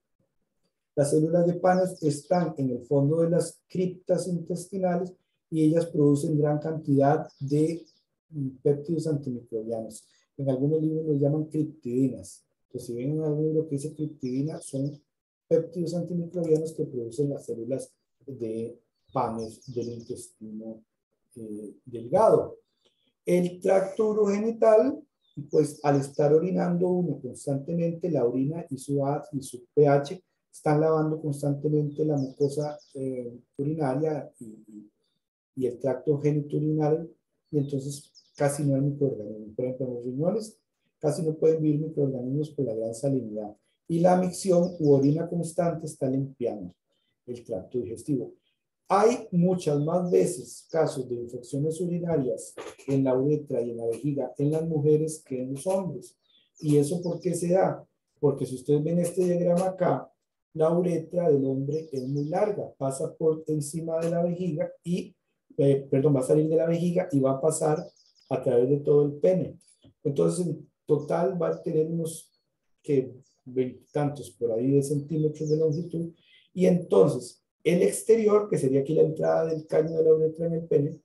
Las células de Paneth están en el fondo de las criptas intestinales y ellas producen gran cantidad de péptidos antimicrobianos. En algunos libros los llaman criptidinas. Entonces, si ven en algún libro que dice criptidina, son péptidos antimicrobianos que producen las células de Paneth del intestino delgado. El tracto urogenital, pues al estar orinando uno constantemente, la orina y su pH están lavando constantemente la mucosa urinaria y el tracto genitourinario, y entonces casi no hay microorganismos. Por ejemplo, en los riñones casi no pueden vivir microorganismos por la gran salinidad. Y la micción u orina constante está limpiando el tracto digestivo. Hay muchas más veces casos de infecciones urinarias en la uretra y en la vejiga en las mujeres que en los hombres. ¿Y eso por qué se da? Porque si ustedes ven este diagrama acá, la uretra del hombre es muy larga, pasa por encima de la vejiga y, va a salir de la vejiga y va a pasar a través de todo el pene. Entonces, en total va a tener unos que 20 tantos por ahí de centímetros de longitud, y entonces el exterior, que sería aquí la entrada del caño de la uretra en el pene,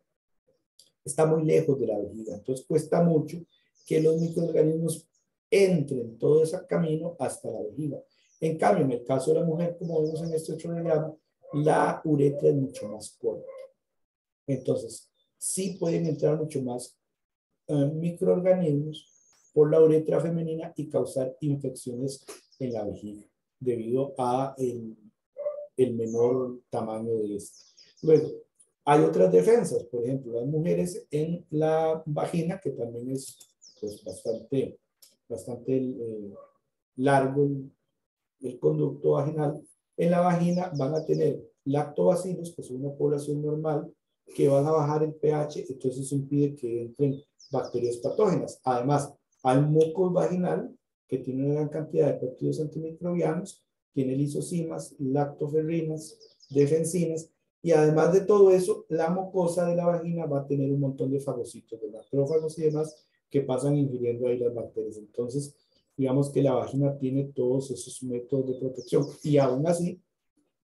está muy lejos de la vejiga, entonces cuesta mucho que los microorganismos entren todo ese camino hasta la vejiga. En cambio, en el caso de la mujer, como vemos en este otro diagrama, la uretra es mucho más corta. Entonces, sí pueden entrar mucho más microorganismos por la uretra femenina y causar infecciones en la vejiga debido a el menor tamaño de este. Luego, hay otras defensas, por ejemplo, las mujeres en la vagina, que también es pues, bastante largo el conducto vaginal. En la vagina van a tener lactobacilos, que son una población normal, que van a bajar el pH, entonces eso impide que entren bacterias patógenas. Además, hay mucus vaginal, que tiene una gran cantidad de péptidos antimicrobianos, tiene lisocimas, lactoferrinas, defensinas, y además de todo eso, la mucosa de la vagina va a tener un montón de fagocitos, de macrófagos y demás, que pasan ingiriendo ahí las bacterias. Entonces, digamos que la vagina tiene todos esos métodos de protección. Y aún así,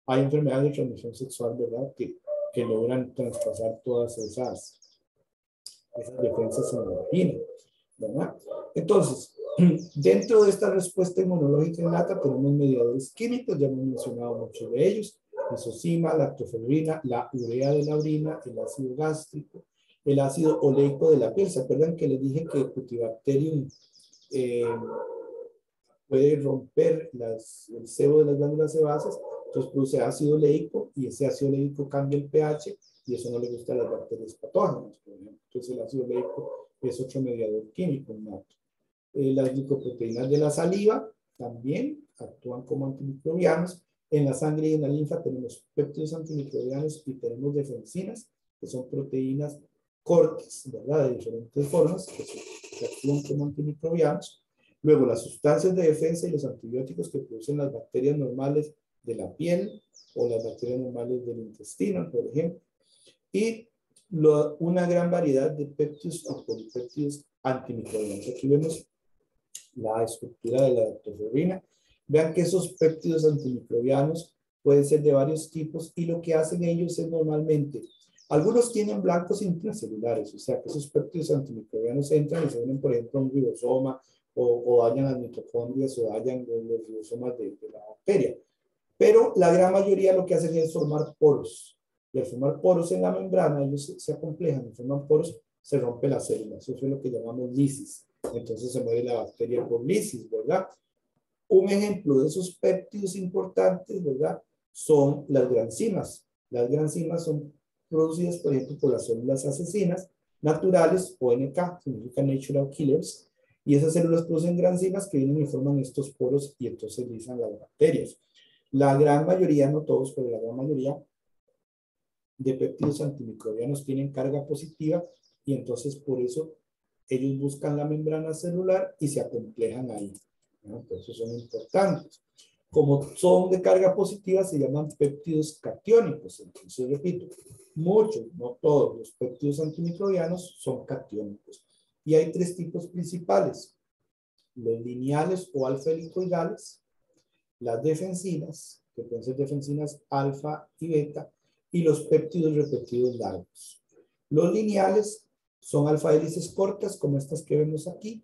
hay enfermedades de transmisión sexual, ¿verdad? Que logran traspasar todas esas defensas en la vagina, ¿verdad? Entonces, dentro de esta respuesta inmunológica innata tenemos mediadores químicos, ya hemos mencionado muchos de ellos: lisocima, lactoferrina, la urea de la orina, el ácido gástrico, el ácido oleico de la piel. ¿Se acuerdan que les dije que Cutibacterium puede romper el sebo de las glándulas sebáceas? Entonces produce ácido oleico y ese ácido oleico cambia el pH y eso no le gusta a las bacterias patógenas, por ejemplo. Entonces el ácido oleico es otro mediador químico innato. Las glicoproteínas de la saliva también actúan como antimicrobianos. En la sangre y en la linfa tenemos péptidos antimicrobianos y tenemos defensinas, que son proteínas cortas, ¿verdad? De diferentes formas, que actúan como antimicrobianos. Luego, las sustancias de defensa y los antibióticos que producen las bacterias normales de la piel o las bacterias normales del intestino, por ejemplo. Y una gran variedad de péptidos y polipéptidos antimicrobianos. Aquí vemos la estructura de la lactoferrina. Vean que esos péptidos antimicrobianos pueden ser de varios tipos y lo que hacen ellos es normalmente, algunos tienen blancos intracelulares, o sea que esos péptidos antimicrobianos entran y se unen, por ejemplo, a un ribosoma o dañan las mitocondrias o dañan los ribosomas de la bacteria. Pero la gran mayoría lo que hacen es formar poros. Y al formar poros en la membrana, ellos se acomplejan y forman poros, se rompe la célula. Eso es lo que llamamos lisis. Entonces se muere la bacteria por lisis, ¿verdad? Un ejemplo de esos péptidos importantes, ¿verdad? Son las granzimas. Las granzimas son producidas, por ejemplo, por las células asesinas naturales, ONK, significa Natural Killers, y esas células producen granzimas que vienen y forman estos poros y entonces lisan las bacterias. La gran mayoría, no todos, pero la gran mayoría de péptidos antimicrobianos tienen carga positiva y entonces por eso ellos buscan la membrana celular y se acomplejan ahí, ¿no? Por eso son importantes. Como son de carga positiva, se llaman péptidos catiónicos. Entonces, repito, muchos, no todos, los péptidos antimicrobianos son catiónicos. Y hay tres tipos principales: los lineales o alfa-helicoidales, las defensinas, que pueden ser defensinas alfa y beta, y los péptidos repetidos largos. Los lineales son alfa-hélices cortas, como estas que vemos aquí,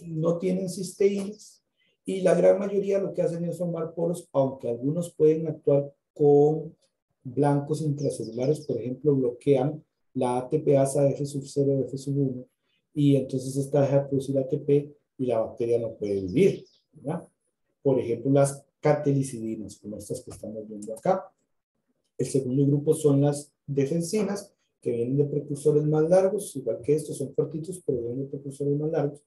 no tienen cisteínas, y la gran mayoría lo que hacen es formar poros, aunque algunos pueden actuar con blancos intracelulares, por ejemplo, bloquean la ATPasa F sub 0, F sub 1, y entonces esta deja de producir ATP y la bacteria no puede vivir, ¿verdad? Por ejemplo, las cartelicidinas, como estas que estamos viendo acá. El segundo grupo son las defensinas, que vienen de precursores más largos, igual que estos, son cortitos, pero vienen de precursores más largos.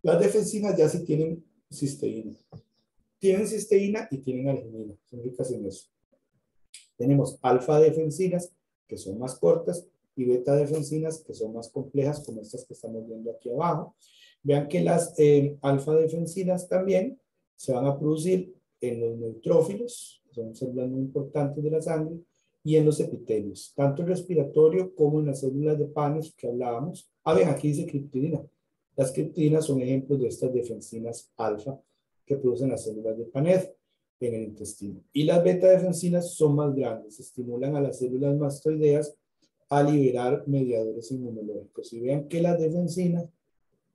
Las defensinas ya sí tienen cisteína. Tienen cisteína y tienen arginina, son ricas en eso. Tenemos alfa-defensinas, que son más cortas, y beta-defensinas, que son más complejas, como estas que estamos viendo aquí abajo. Vean que las alfa-defensinas también se van a producir en los neutrófilos, que son células muy importantes de la sangre, y en los epitelios, tanto el respiratorio como en las células de Paneth que hablábamos. Ven, aquí dice criptidina. Las criptidinas son ejemplos de estas defensinas alfa que producen las células de Paneth en el intestino. Y las beta-defensinas son más grandes, estimulan a las células mastoideas a liberar mediadores inmunológicos. Y vean que las defensinas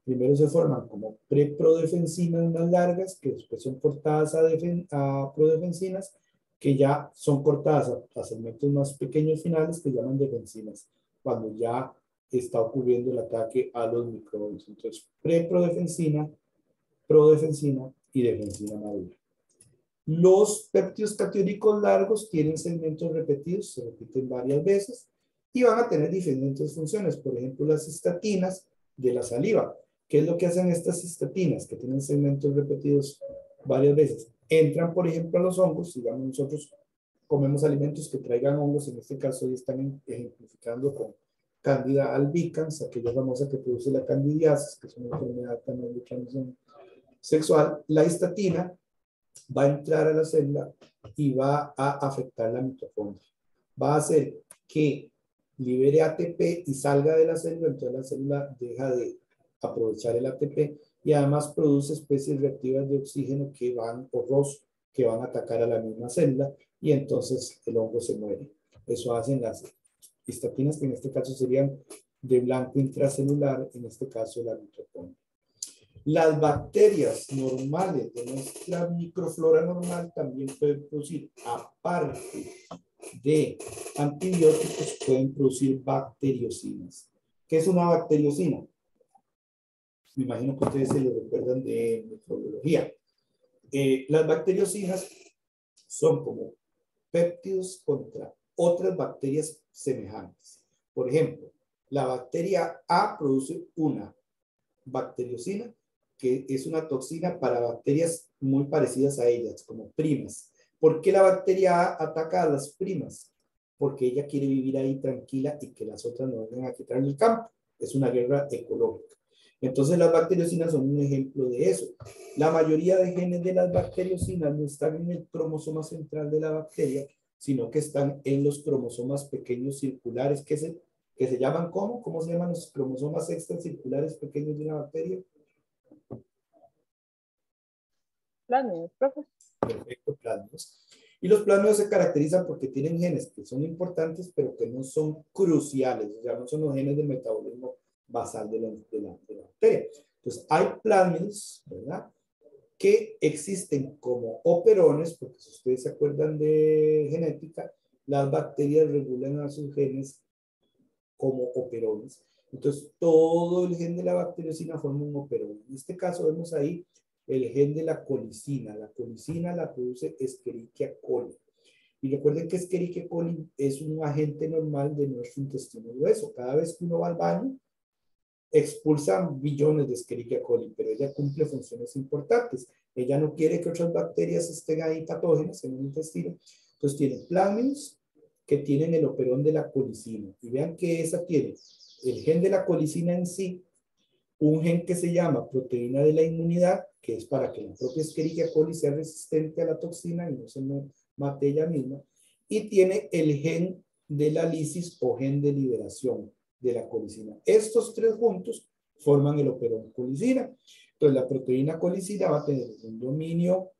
primero se forman como preprodefensinas más largas, que después son cortadas a prodefensinas, que ya son cortadas a segmentos más pequeños finales, que llaman defensinas, cuando ya está ocurriendo el ataque a los microbios. Entonces, preprodefensina, prodefensina y defensina madura. Los péptidos catiónicos largos tienen segmentos repetidos, se repiten varias veces, y van a tener diferentes funciones. Por ejemplo, las estatinas de la saliva. ¿Qué es lo que hacen estas estatinas que tienen segmentos repetidos varias veces? Entran, por ejemplo, a los hongos. Digamos, nosotros comemos alimentos que traigan hongos. En este caso, hoy están ejemplificando con Candida albicans, aquella famosa que produce la candidiasis, que es una enfermedad también de transmisión sexual. La estatina va a entrar a la célula y va a afectar la mitocondria. Va a hacer que libere ATP y salga de la célula, entonces la célula deja de aprovechar el ATP y además produce especies reactivas de oxígeno que van, o ROS, que van a atacar a la misma célula y entonces el hongo se muere. Eso hacen las estatinas, que en este caso serían de blanco intracelular, en este caso la mitocondria. Las bacterias normales de nuestra microflora normal también pueden producir, aparte de antibióticos, pueden producir bacteriocinas. ¿Qué es una bacteriocina? Me imagino que ustedes se lo recuerdan de microbiología. Las bacteriocinas son como péptidos contra otras bacterias semejantes. Por ejemplo, la bacteria A produce una bacteriocina que es una toxina para bacterias muy parecidas a ellas, como primas. ¿Por qué la bacteria A ataca a las primas? Porque ella quiere vivir ahí tranquila y que las otras no vengan a quitarle el campo. Es una guerra ecológica. Entonces las bacteriocinas son un ejemplo de eso. La mayoría de genes de las bacteriocinas no están en el cromosoma central de la bacteria, sino que están en los cromosomas pequeños circulares, que se llaman ¿cómo? ¿Cómo se llaman los cromosomas extracirculares pequeños de una bacteria? Plásmidos, profe. Perfecto, plásmidos. Y los plásmidos se caracterizan porque tienen genes que son importantes, pero que no son cruciales, o sea, no son los genes del metabolismo basal de la bacteria. Entonces, hay plásmidos, ¿verdad?, que existen como operones, porque si ustedes se acuerdan de genética, las bacterias regulan a sus genes como operones. Entonces, todo el gen de la bacteriocina forma un operón. En este caso, vemos ahí el gen de la colicina. La colicina la produce Escherichia coli. Y recuerden que Escherichia coli es un agente normal de nuestro intestino grueso. Cada vez que uno va al baño, expulsan billones de Escherichia coli, pero ella cumple funciones importantes. Ella no quiere que otras bacterias estén ahí patógenas en el intestino. Entonces tiene plásmidos que tienen el operón de la colicina. Y vean que esa tiene el gen de la colicina en sí, un gen que se llama proteína de la inmunidad, que es para que la propia Escherichia coli sea resistente a la toxina y no se mate ella misma. Y tiene el gen de la lisis o gen de liberación de la colicina. Estos tres juntos forman el operón colicina. Entonces la proteína colicina va a tener un dominio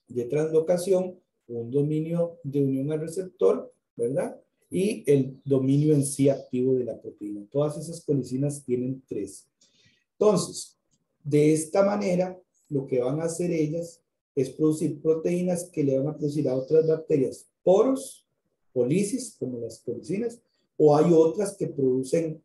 de translocación, un dominio de unión al receptor, ¿verdad? Y el dominio en sí activo de la proteína. Todas esas colicinas tienen tres. Entonces, de esta manera, lo que van a hacer ellas es producir proteínas que le van a producir a otras bacterias poros, polisis, como las colicinas, o hay otras que producen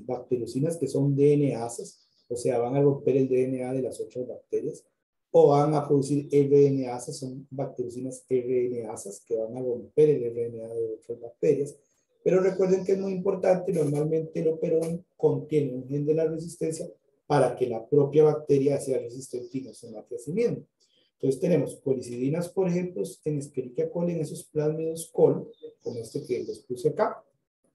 bacteriocinas que son DNAsas, o sea, van a romper el DNA de las otras bacterias, o van a producir RNAsas, son bacteriocinas RNAsas que van a romper el RNA de otras bacterias. Pero recuerden que es muy importante, normalmente el operón contiene un gen de la resistencia para que la propia bacteria sea resistente y no se mate a sí misma. Entonces tenemos colicidinas, por ejemplo, en Escherichia coli, en esos plásmidos col, como este que les puse acá,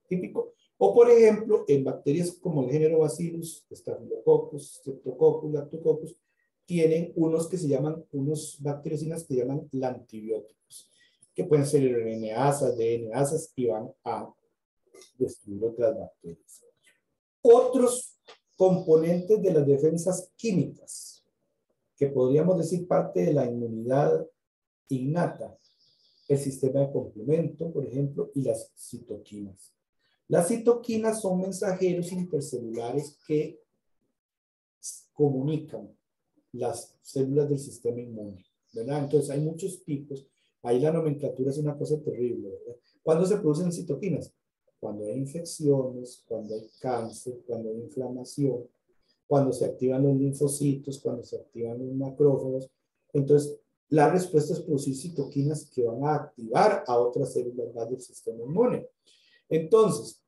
típico. O por ejemplo, en bacterias como el género Bacillus, Staphylococcus, Streptococcus, Lactococcus, tienen unos que se llaman, unos bacteriocinas que se llaman lantibióticos, que pueden ser RNAsas, DNAsas y van a destruir otras bacterias. Otros componentes de las defensas químicas, que podríamos decir parte de la inmunidad innata, el sistema de complemento, por ejemplo, y las citoquinas. Las citoquinas son mensajeros intercelulares que comunican las células del sistema inmune, ¿verdad? Entonces hay muchos tipos. Ahí la nomenclatura es una cosa terrible, ¿verdad? ¿Cuándo se producen citoquinas? Cuando hay infecciones, cuando hay cáncer, cuando hay inflamación, cuando se activan los linfocitos, cuando se activan los macrófagos. Entonces, la respuesta es producir citoquinas que van a activar a otras células más del sistema inmune. Entonces,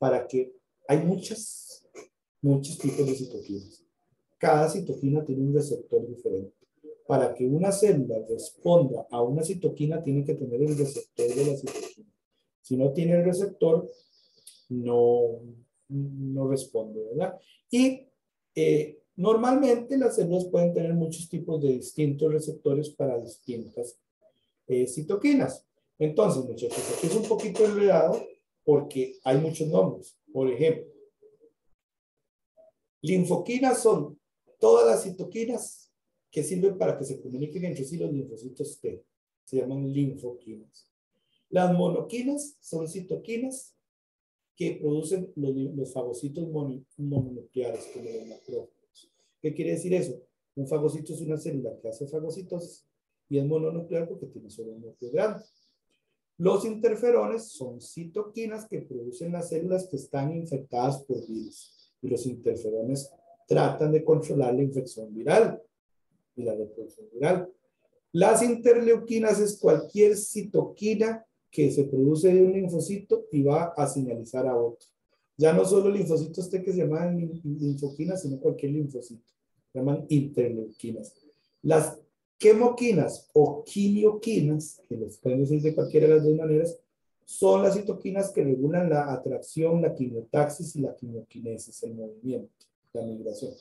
hay muchos tipos de citoquinas. Cada citoquina tiene un receptor diferente. Para que una célula responda a una citoquina, tiene que tener el receptor de la citoquina. Si no tiene el receptor, no responde, ¿verdad? Y normalmente las células pueden tener muchos tipos de distintos receptores para distintas citoquinas. Entonces, muchachos, aquí es un poquito enredado porque hay muchos nombres. Por ejemplo, linfoquinas son todas las citoquinas que sirven para que se comuniquen entre sí los linfocitos T. Se llaman linfoquinas. Las monoquinas son citoquinas que producen los fagocitos mononucleares, como los macrófagos. ¿Qué quiere decir eso? Un fagocito es una célula que hace fagocitosis y es mononuclear porque tiene solo un núcleo grande. Los interferones son citoquinas que producen las células que están infectadas por virus. Y los interferones tratan de controlar la infección viral y la reproducción viral. Las interleuquinas es cualquier citoquina que se produce de un linfocito y va a señalizar a otro. Ya no solo linfocitos T que se llaman linfoquinas, sino cualquier linfocito. Se llaman interleuquinas. Las quemoquinas o quimioquinas, que les pueden decir de cualquiera de las dos maneras, son las citoquinas que regulan la atracción, la quimiotaxis y la quimioquinesis, el movimiento, la migración.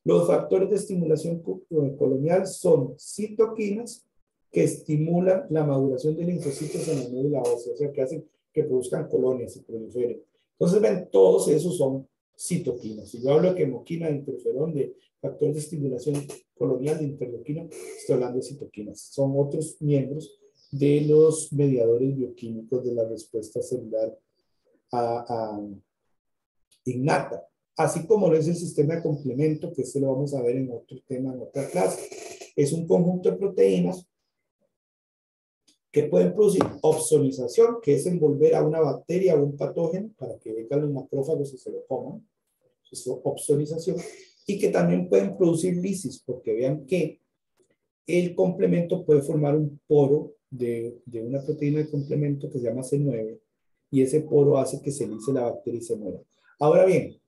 Los factores de estimulación colonial son citoquinas que estimulan la maduración de linfocitos en la médula ósea, o sea, que hacen que produzcan colonias y proliferen. Entonces, ven, todos esos son citoquinas. Si yo hablo de quemoquina, de interferón, de factor de estimulación colonial, de interleuquina, estoy hablando de citoquinas. Son otros miembros de los mediadores bioquímicos de la respuesta celular innata. Así como lo es el sistema de complemento, que este lo vamos a ver en otro tema, en otra clase. Es un conjunto de proteínas que pueden producir opsonización, que es envolver a una bacteria o un patógeno para que vengan los macrófagos y se lo coman. Eso es opsonización. Y que también pueden producir lisis, porque vean que el complemento puede formar un poro de una proteína de complemento que se llama C9, y ese poro hace que se lise la bacteria y se muera. Ahora bien,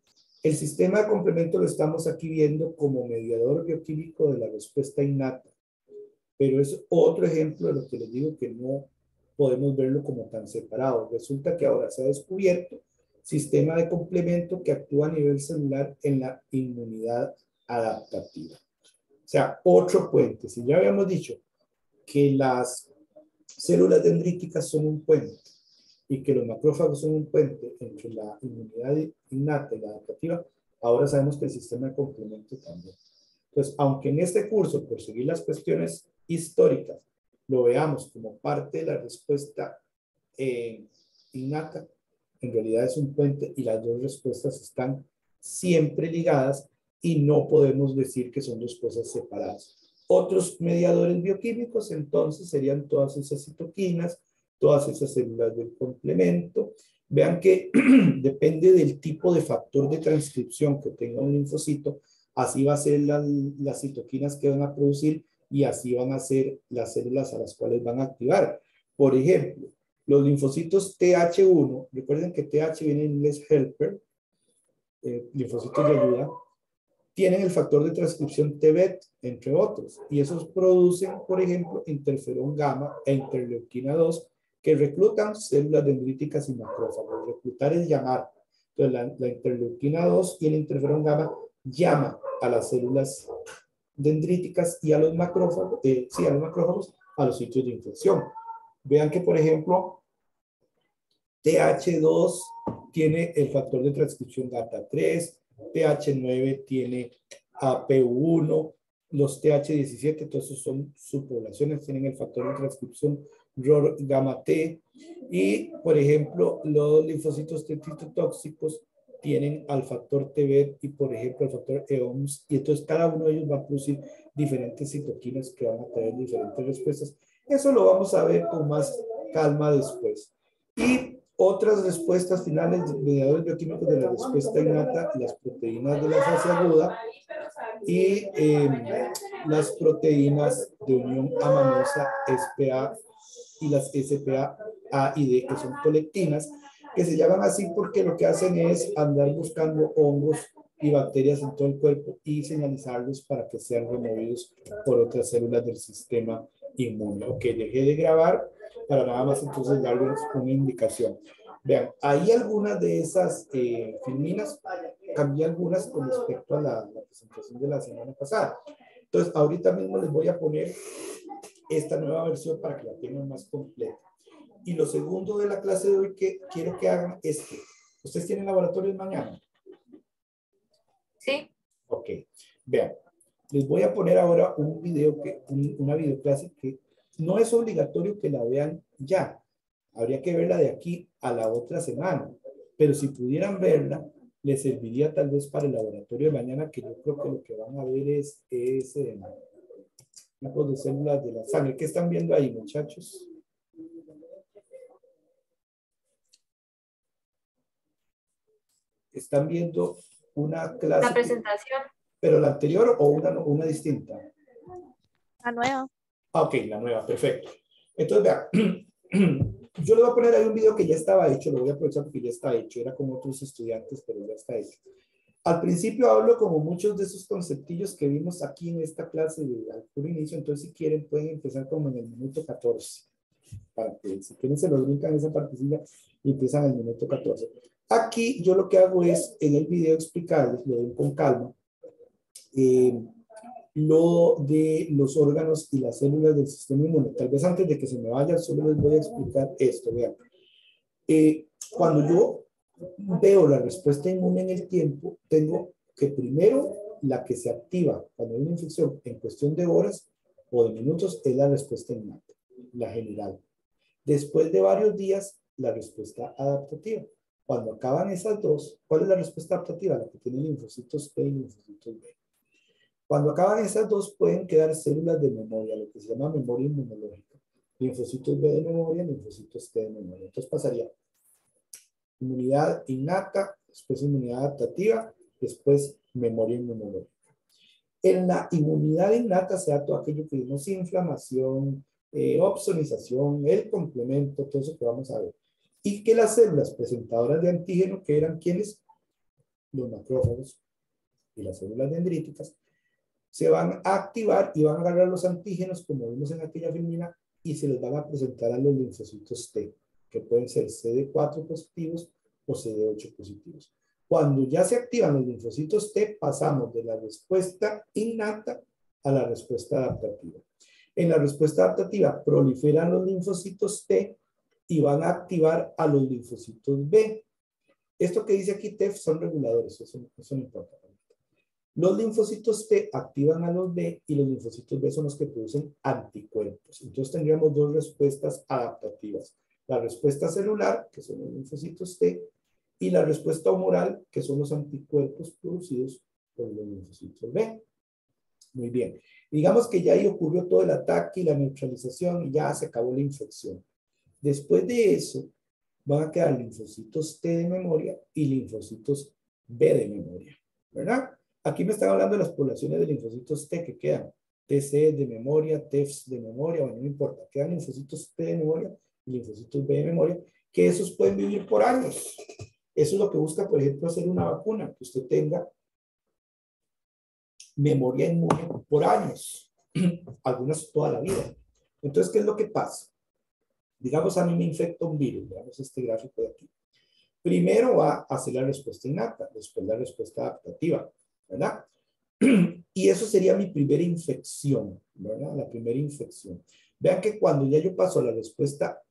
el sistema de complemento lo estamos aquí viendo como mediador bioquímico de la respuesta innata, pero es otro ejemplo de lo que les digo, que no podemos verlo como tan separado. Resulta que ahora se ha descubierto sistema de complemento que actúa a nivel celular en la inmunidad adaptativa. O sea, otro puente. Si ya habíamos dicho que las células dendríticas son un puente y que los macrófagos son un puente entre la inmunidad innata y la adaptativa, ahora sabemos que el sistema de complemento también. Entonces, aunque en este curso, por seguir las cuestiones históricas, lo veamos como parte de la respuesta innata, en realidad es un puente y las dos respuestas están siempre ligadas y no podemos decir que son dos cosas separadas. Otros mediadores bioquímicos entonces serían todas esas citoquinas, todas esas células del complemento. Vean que depende del tipo de factor de transcripción que tenga un linfocito, así va a ser las citoquinas que van a producir y así van a ser las células a las cuales van a activar. Por ejemplo, los linfocitos TH1, recuerden que TH viene en inglés helper, linfocitos de ayuda, tienen el factor de transcripción TBET, entre otros, y esos producen, por ejemplo, interferón gamma e interleuquina 2, que reclutan células dendríticas y macrófagos. Reclutar es llamar. Entonces, la interleuquina 2 y el interferón gamma llaman a las células dendríticas y a los macrófagos, a los sitios de infección. Vean que, por ejemplo, TH2 tiene el factor de transcripción GATA3, TH9 tiene APU1, los TH17, todos esos son subpoblaciones, tienen el factor de transcripción ROR gamma T, Y, por ejemplo, los linfocitos T citotóxicos tienen al factor TB y, por ejemplo, al factor EOMS, y entonces cada uno de ellos va a producir diferentes citoquinas que van a tener diferentes respuestas. Eso lo vamos a ver con más calma después. Y otras respuestas finales, mediadores bioquímicos de la respuesta innata, las proteínas de la fase aguda y las proteínas de unión amanosa SPA y las SPA A y D, que son colectinas, que se llaman así porque lo que hacen es andar buscando hongos y bacterias en todo el cuerpo y señalizarlos para que sean removidos por otras células del sistema inmune. Ok, dejé de grabar para nada más entonces darles una indicación. Vean, ahí algunas de esas filminas, cambié algunas con respecto a la presentación de la semana pasada. Entonces, ahorita mismo les voy a poner esta nueva versión para que la tengan más completa. Y lo segundo de la clase de hoy que quiero que hagan es que ustedes tienen laboratorios mañana. Sí. Ok, vean, les voy a poner ahora un video, una videoclase que no es obligatorio que la vean ya. Habría que verla de aquí a la otra semana. Pero si pudieran verla, les serviría tal vez para el laboratorio de mañana, que yo creo que lo que van a ver es tipos de células de la sangre. ¿Qué están viendo ahí, muchachos? Están viendo una clase. La presentación. ¿Pero la anterior o una distinta? La nueva. Ok, la nueva, perfecto. Entonces, vean, yo le voy a poner ahí un video que ya estaba hecho, lo voy a aprovechar porque ya está hecho, era como otros estudiantes, pero ya está hecho. Al principio hablo como muchos de esos conceptillos que vimos aquí en esta clase al puro inicio, entonces si quieren pueden empezar como en el minuto 14, para que si quieren se lo brincan esa partecilla y empiezan en el minuto 14. Aquí yo lo que hago es en el video explicarles, lo doy con calma, lo de los órganos y las células del sistema inmune. Tal vez antes de que se me vaya, solo les voy a explicar esto. Vean, cuando yo veo la respuesta inmune en el tiempo, tengo que primero la que se activa cuando hay una infección en cuestión de horas o de minutos es la respuesta innata, la general. Después de varios días, la respuesta adaptativa. Cuando acaban esas dos, ¿cuál es la respuesta adaptativa? La que tiene linfocitos T y linfocitos B. Cuando acaban esas dos, pueden quedar células de memoria, lo que se llama memoria inmunológica. Linfocitos B de memoria, linfocitos T de memoria. Entonces pasaría inmunidad innata, después inmunidad adaptativa, después memoria inmunológica. En la inmunidad innata se da todo aquello que vimos: inflamación, opsonización, el complemento, todo eso que vamos a ver. Y que las células presentadoras de antígeno, que eran quienes, los macrófagos y las células dendríticas, se van a activar y van a agarrar los antígenos, como vimos en aquella filmina, y se les van a presentar a los linfocitos T, que pueden ser CD4 positivos o CD8 positivos. Cuando ya se activan los linfocitos T, pasamos de la respuesta innata a la respuesta adaptativa. En la respuesta adaptativa proliferan los linfocitos T y van a activar a los linfocitos B. Esto que dice aquí TEF son reguladores, eso no importa. Los linfocitos T activan a los B y los linfocitos B son los que producen anticuerpos. Entonces tendríamos dos respuestas adaptativas. La respuesta celular, que son los linfocitos T, y la respuesta humoral, que son los anticuerpos producidos por los linfocitos B. Muy bien. Digamos que ya ahí ocurrió todo el ataque y la neutralización y ya se acabó la infección. Después de eso, van a quedar linfocitos T de memoria y linfocitos B de memoria, ¿verdad? Aquí me están hablando de las poblaciones de linfocitos T que quedan. TC de memoria, TEFs de memoria, bueno, no importa. Quedan linfocitos T de memoria y linfocitos B de memoria, que esos pueden vivir por años. Eso es lo que busca, por ejemplo, hacer una vacuna, que usted tenga memoria inmune por años, algunas toda la vida. Entonces, ¿qué es lo que pasa? Digamos, a mí me infecta un virus, veamos este gráfico de aquí. Primero va a hacer la respuesta innata, después la respuesta adaptativa, ¿verdad? Y eso sería mi primera infección, ¿verdad? La primera infección. Vean que cuando ya yo paso a la respuesta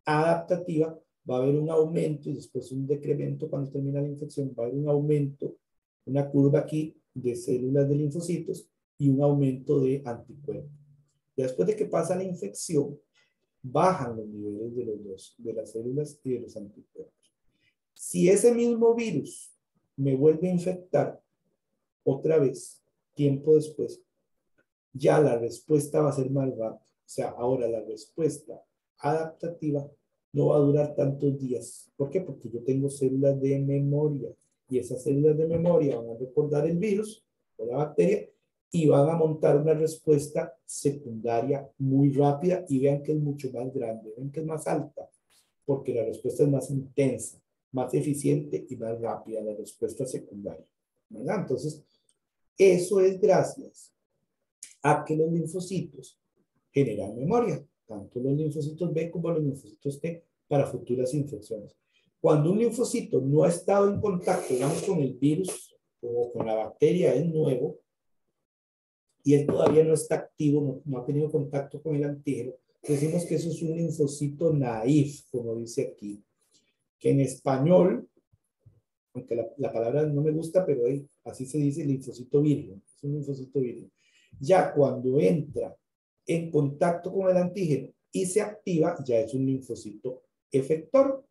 adaptativa, va a haber un aumento y después un decremento cuando termina la infección, va a haber un aumento, una curva aquí de células de linfocitos y un aumento de anticuerpos. Después de que pasa la infección, bajan los niveles de los dos, de las células y de los anticuerpos. Si ese mismo virus me vuelve a infectar otra vez, tiempo después, ya la respuesta va a ser más rápida. O sea, ahora la respuesta adaptativa no va a durar tantos días. ¿Por qué? Porque yo tengo células de memoria y esas células de memoria van a recordar el virus o la bacteria y van a montar una respuesta secundaria muy rápida y vean que es mucho más grande, vean que es más alta, porque la respuesta es más intensa, más eficiente y más rápida, la respuesta secundaria, ¿verdad? Entonces, eso es gracias a que los linfocitos generan memoria, tanto los linfocitos B como los linfocitos T, para futuras infecciones. Cuando un linfocito no ha estado en contacto, digamos, con el virus o con la bacteria, es nuevo, y él todavía no está activo, no ha tenido contacto con el antígeno, decimos que eso es un linfocito naif, como dice aquí, que en español, aunque la palabra no me gusta, pero así se dice, linfocito virgen, es un linfocito virgen. Ya cuando entra en contacto con el antígeno y se activa, ya es un linfocito efector.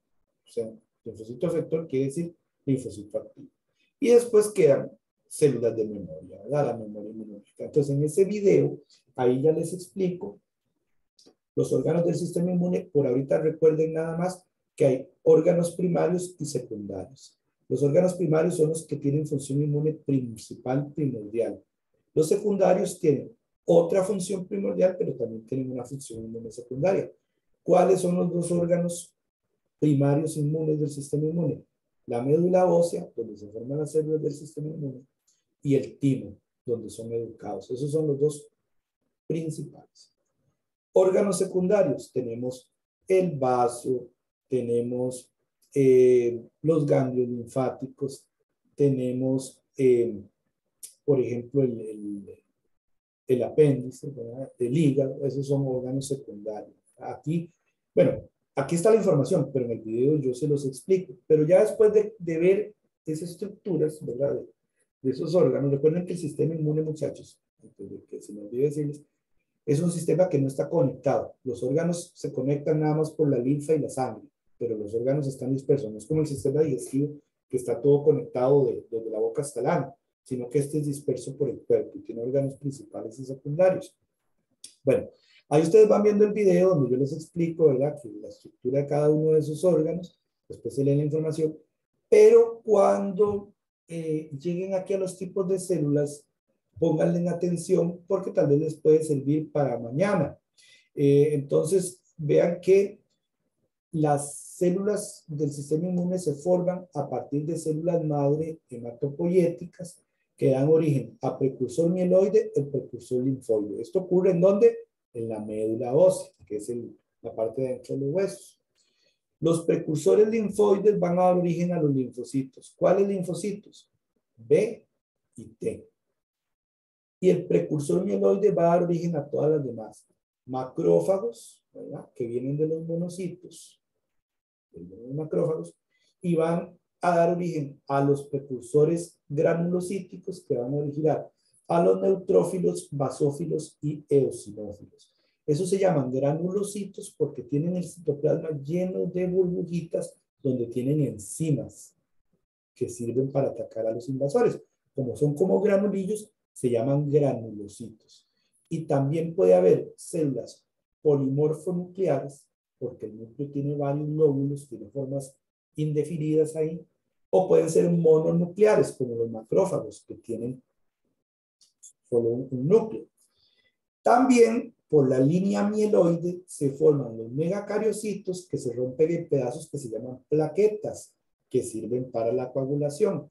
O sea, linfocito efector quiere decir linfocito activo. Y después quedan células de memoria, ¿verdad? La memoria inmunológica. Entonces, en ese video, ahí ya les explico los órganos del sistema inmune. Por ahorita recuerden nada más que hay órganos primarios y secundarios. Los órganos primarios son los que tienen función inmune principal, primordial. Los secundarios tienen otra función primordial, pero también tienen una función inmune secundaria. ¿Cuáles son los dos órganos primarios inmunes del sistema inmune? La médula ósea, donde se forman las células del sistema inmune, y el timo, donde son educados. Esos son los dos principales. Órganos secundarios, tenemos el vaso, tenemos los ganglios linfáticos, tenemos, por ejemplo, el apéndice, ¿verdad? El hígado, esos son órganos secundarios. Aquí, bueno, aquí está la información, pero en el video yo se los explico. Pero ya después de ver esas estructuras, ¿verdad? De esos órganos, recuerden que el sistema inmune, muchachos, antes de que se me olvide decirles, es un sistema que no está conectado. Los órganos se conectan nada más por la linfa y la sangre, pero los órganos están dispersos. No es como el sistema digestivo, que está todo conectado desde la boca hasta el ano, sino que este es disperso por el cuerpo y tiene órganos principales y secundarios. Bueno, ahí ustedes van viendo el video donde yo les explico, ¿verdad?, que la estructura de cada uno de esos órganos, después se leen la información, pero cuando lleguen aquí a los tipos de células, pónganle atención porque tal vez les puede servir para mañana. Entonces, vean que las células del sistema inmune se forman a partir de células madre hematopoyéticas que dan origen a precursor mieloide y precursor linfoide. ¿Esto ocurre en dónde? En la médula ósea, que es la parte de dentro de los huesos. Los precursores linfoides van a dar origen a los linfocitos. ¿Cuáles linfocitos? B y T. Y el precursor mieloide va a dar origen a todas las demás. Macrófagos, ¿verdad?, que vienen de los monocitos, de los macrófagos, y van a dar origen a los precursores granulocíticos que van a originar a los neutrófilos, basófilos y eosinófilos. Esos se llaman granulocitos porque tienen el citoplasma lleno de burbujitas donde tienen enzimas que sirven para atacar a los invasores. Como son como granulillos, se llaman granulocitos. Y también puede haber células polimorfonucleares, porque el núcleo tiene varios lóbulos, tiene formas indefinidas ahí, o pueden ser mononucleares, como los macrófagos, que tienen solo un núcleo. También, por la línea mieloide, se forman los megacariocitos que se rompen en pedazos que se llaman plaquetas, que sirven para la coagulación.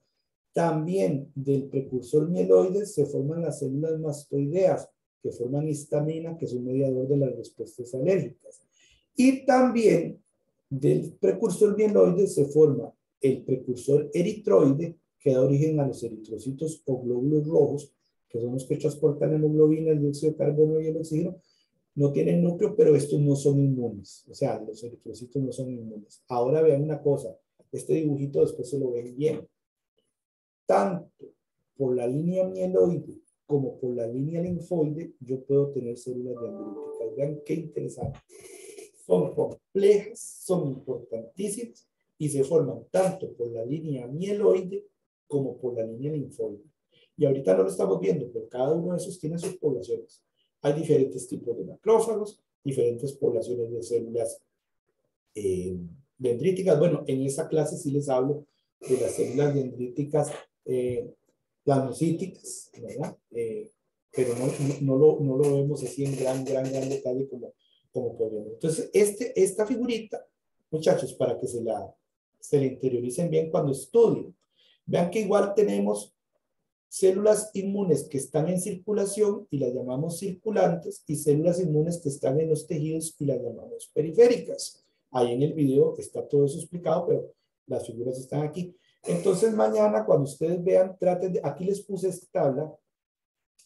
También del precursor mieloide se forman las células mastoideas, que forman histamina, que es un mediador de las respuestas alérgicas. Y también del precursor mieloide se forma el precursor eritroide, que da origen a los eritrocitos o glóbulos rojos, que son los que transportan hemoglobina, el dióxido de carbono y el oxígeno. No tienen núcleo, pero estos no son inmunes. O sea, los eritrocitos no son inmunes. Ahora vean una cosa. Este dibujito después se lo ven bien. Tanto por la línea mieloide como por la línea linfoide, yo puedo tener células dendríticas. Vean qué interesante. son complejas, son importantísimas y se forman tanto por la línea mieloide como por la línea linfoide. Y ahorita no lo estamos viendo, pero cada uno de esos tiene sus poblaciones. Hay diferentes tipos de macrófagos, diferentes poblaciones de células dendríticas. Bueno, en esa clase sí les hablo de las células dendríticas plasmocíticas, ¿verdad? Pero no lo vemos así en gran detalle como podríamos. Entonces, esta figurita, muchachos, para que se la interioricen bien cuando estudien. Vean que igual tenemos células inmunes que están en circulación y las llamamos circulantes, y células inmunes que están en los tejidos y las llamamos periféricas. Ahí en el video está todo eso explicado, pero las figuras están aquí. Entonces mañana cuando ustedes vean, traten de, aquí les puse esta tabla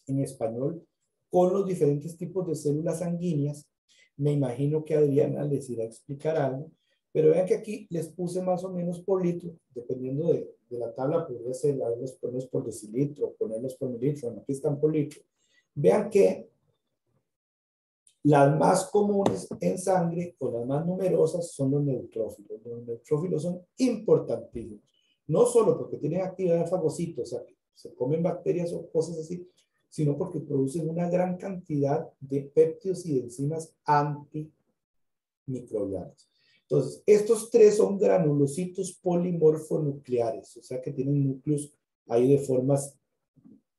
en español con los diferentes tipos de células sanguíneas. Me imagino que Adriana les irá a explicar algo, pero vean que aquí les puse más o menos por litro, dependiendo de la tabla, podría ser ponerlos por decilitro, ponerlos por mililitro, bueno, aquí están por litro. Vean que las más comunes en sangre o las más numerosas son los neutrófilos. Los neutrófilos son importantísimos, no solo porque tienen actividad fagocito, o sea, que se comen bacterias o cosas así, sino porque producen una gran cantidad de péptidos y de enzimas antimicrobianas. Entonces, estos tres son granulocitos polimorfonucleares, o sea que tienen núcleos ahí de formas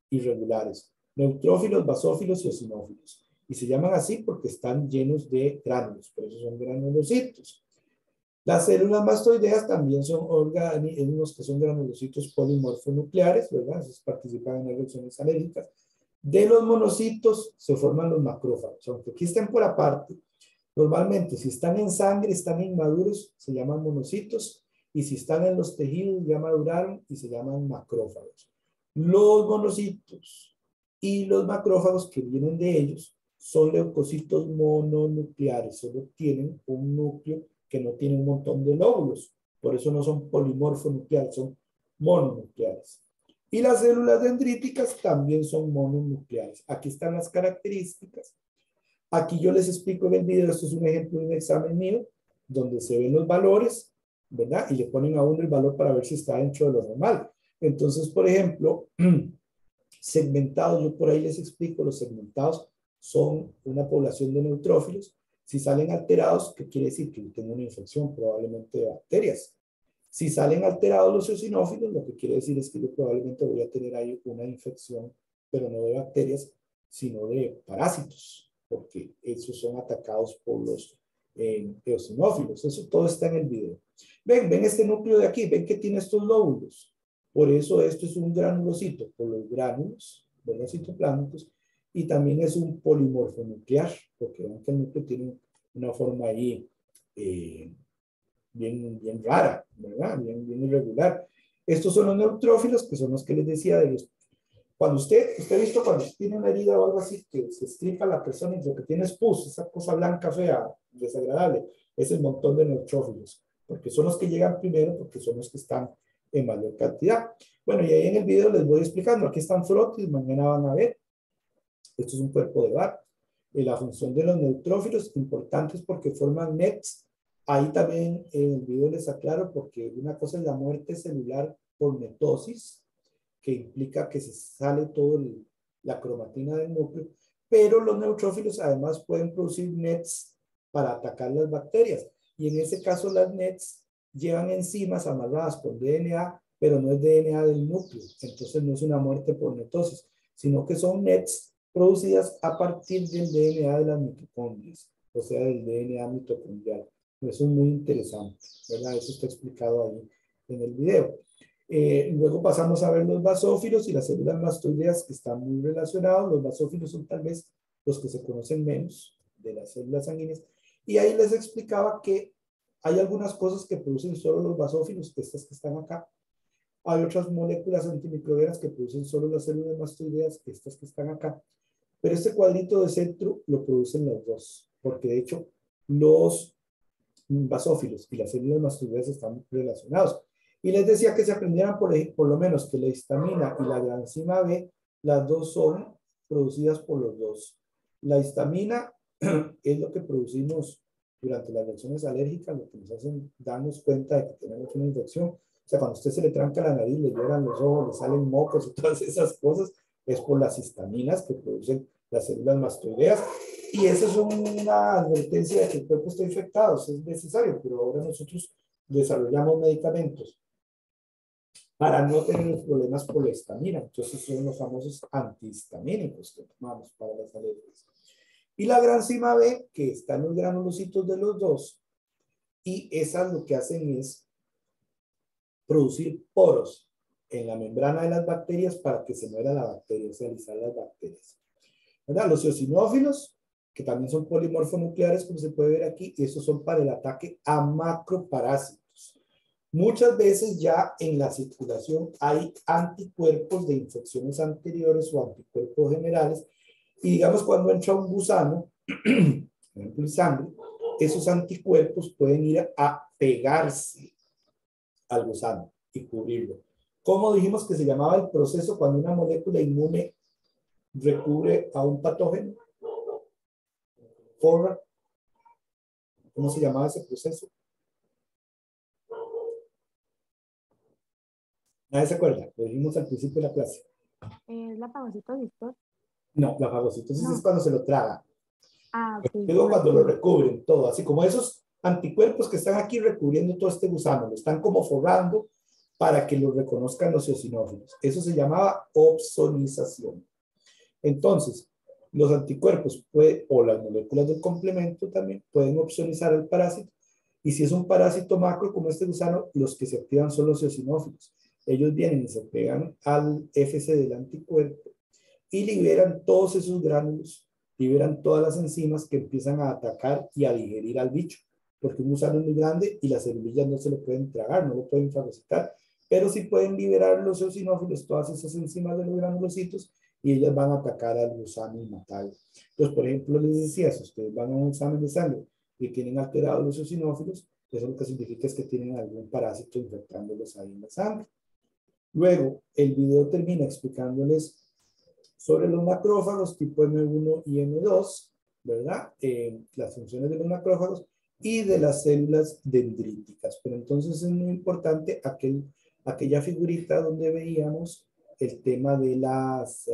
irregulares. Neutrófilos, basófilos y eosinófilos. Y se llaman así porque están llenos de gránulos, por eso son granulocitos. Las células mastoideas también son organismos que son granulocitos polimorfonucleares, ¿verdad? Esos participan en reacciones alérgicas. De los monocitos se forman los macrófagos, aunque aquí estén por aparte. Normalmente, si están en sangre, están inmaduros, se llaman monocitos, y si están en los tejidos, ya maduraron y se llaman macrófagos. Los monocitos y los macrófagos que vienen de ellos son leucocitos mononucleares, solo tienen un núcleo que no tiene un montón de lóbulos, por eso no son polimorfonucleares, son mononucleares. Y las células dendríticas también son mononucleares. Aquí están las características. Aquí yo les explico en el video, esto es un ejemplo de un examen mío, donde se ven los valores, ¿verdad? Y le ponen a uno el valor para ver si está dentro de lo normal. Entonces, por ejemplo, segmentados, yo por ahí les explico, los segmentados son una población de neutrófilos. Si salen alterados, ¿qué quiere decir? Que yo tengo una infección, probablemente de bacterias. Si salen alterados los eosinófilos, lo que quiere decir es que yo probablemente voy a tener ahí una infección, pero no de bacterias, sino de parásitos, porque esos son atacados por los eosinófilos. Eso todo está en el video. Ven este núcleo de aquí, ven que tiene estos lóbulos. Por eso esto es un granulocito, por los gránulos, ¿verdad? Citoplásmicos, y también es un polimorfonuclear, porque ven que el núcleo tiene una forma ahí bien rara, ¿verdad? Bien irregular. Estos son los neutrófilos, que son los que les decía de los... Cuando usted ha visto cuando tiene una herida o algo así, que se estripa la persona y lo que tiene es pus, esa cosa blanca, fea, desagradable, es el montón de neutrófilos, porque son los que llegan primero, porque son los que están en mayor cantidad. Bueno, y ahí en el video les voy explicando. Aquí están frotis, mañana van a ver. Esto es un cuerpo de Barr. La función de los neutrófilos, importantes porque forman NETs. Ahí también en el video les aclaro, porque una cosa es la muerte celular por netosis, que implica que se sale toda la cromatina del núcleo, pero los neutrófilos además pueden producir NETs para atacar las bacterias. Y en ese caso las NETs llevan enzimas amarradas por DNA, pero no es DNA del núcleo. Entonces no es una muerte por netosis, sino que son NETs producidas a partir del DNA de las mitocondrias, o sea, del DNA mitocondrial. Eso es muy interesante, ¿verdad? Eso está explicado ahí en el video. Luego pasamos a ver los basófilos y las células mastoideas, que están muy relacionados. Los basófilos son tal vez los que se conocen menos de las células sanguíneas. Y ahí les explicaba que hay algunas cosas que producen solo los basófilos, estas que están acá. Hay otras moléculas antimicrobianas que producen solo las células mastoideas, estas que están acá. Pero este cuadrito de centro lo producen los dos, porque de hecho los basófilos y las células mastoideas están relacionados. Y les decía que se aprendieran por lo menos que la histamina y la granzima B, las dos son producidas por los dos. La histamina es lo que producimos durante las reacciones alérgicas, lo que nos hacen darnos cuenta de que tenemos una infección. O sea, cuando a usted se le tranca la nariz, le lloran los ojos, le salen mocos y todas esas cosas, es por las histaminas que producen las células mastoideas. Y eso es una advertencia de que el cuerpo está infectado, eso es necesario, pero ahora nosotros desarrollamos medicamentos para no tener los problemas por la histamina. Entonces son los famosos antihistamínicos que tomamos para las alergias. Y la granzima B, que está en los granulocitos de los dos, y esas lo que hacen es producir poros en la membrana de las bacterias para que se muera la bacteria, o sea, alisar las bacterias. ¿Verdad? Los eosinófilos, que también son polimorfonucleares, como se puede ver aquí, y estos son para el ataque a macroparásitos. Muchas veces ya en la circulación hay anticuerpos de infecciones anteriores o anticuerpos generales, y digamos cuando entra un gusano, por ejemplo en sangre, esos anticuerpos pueden ir a pegarse al gusano y cubrirlo. ¿Cómo dijimos que se llamaba el proceso cuando una molécula inmune recubre a un patógeno? ¿Cómo se llamaba ese proceso? ¿Nadie se acuerda? Lo dijimos al principio de la clase. ¿La fagocitosis? No, la fagocitosis No. es cuando se lo traga. Ah, ok. Luego cuando lo recubren todo, así como esos anticuerpos que están aquí recubriendo todo este gusano, lo están como forrando para que lo reconozcan los eosinófilos. Eso se llamaba opsonización. Entonces, los anticuerpos o las moléculas del complemento también pueden opsonizar al parásito. Y si es un parásito macro como este gusano, los que se activan son los eosinófilos. Ellos vienen y se pegan al FC del anticuerpo y liberan todos esos gránulos, liberan todas las enzimas que empiezan a atacar y a digerir al bicho, porque un gusano es muy grande y las semillas no se lo pueden tragar, no lo pueden fagocitar, pero sí pueden liberar los eosinófilos, todas esas enzimas de los granulocitos, y ellas van a atacar al gusano y matarlo. Entonces, por ejemplo, les decía, si ustedes van a un examen de sangre y tienen alterados los eosinófilos, eso lo que significa es que tienen algún parásito infectándolos ahí en la sangre. Luego, el video termina explicándoles sobre los macrófagos tipo M1 y M2, ¿verdad? Las funciones de los macrófagos y de las células dendríticas. Pero entonces es muy importante aquella figurita donde veíamos el tema de las,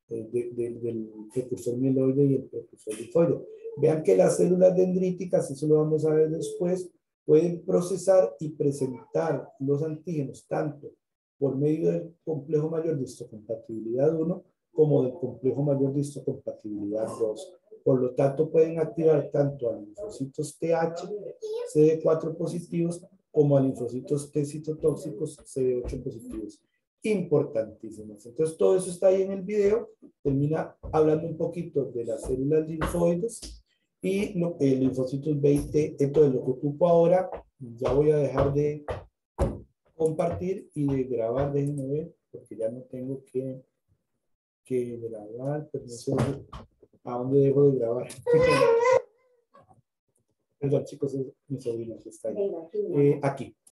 del precursor mieloide y el precursor linfoide. Vean que las células dendríticas, eso lo vamos a ver después, pueden procesar y presentar los antígenos tanto por medio del complejo mayor de histocompatibilidad 1 como del complejo mayor de histocompatibilidad 2. Por lo tanto, pueden activar tanto a linfocitos TH, CD4 positivos, como a linfocitos T citotóxicos, CD8 positivos. Importantísimos. Entonces, todo eso está ahí en el video. Termina hablando un poquito de las células linfoides y linfocitos B y T. Entonces, lo que ocupo ahora, ya voy a dejar de compartir y de grabar, déjenme ver, porque ya no tengo que grabar, pero no sé a dónde dejo de grabar. Perdón, chicos, es mi sobrino que está ahí. Aquí.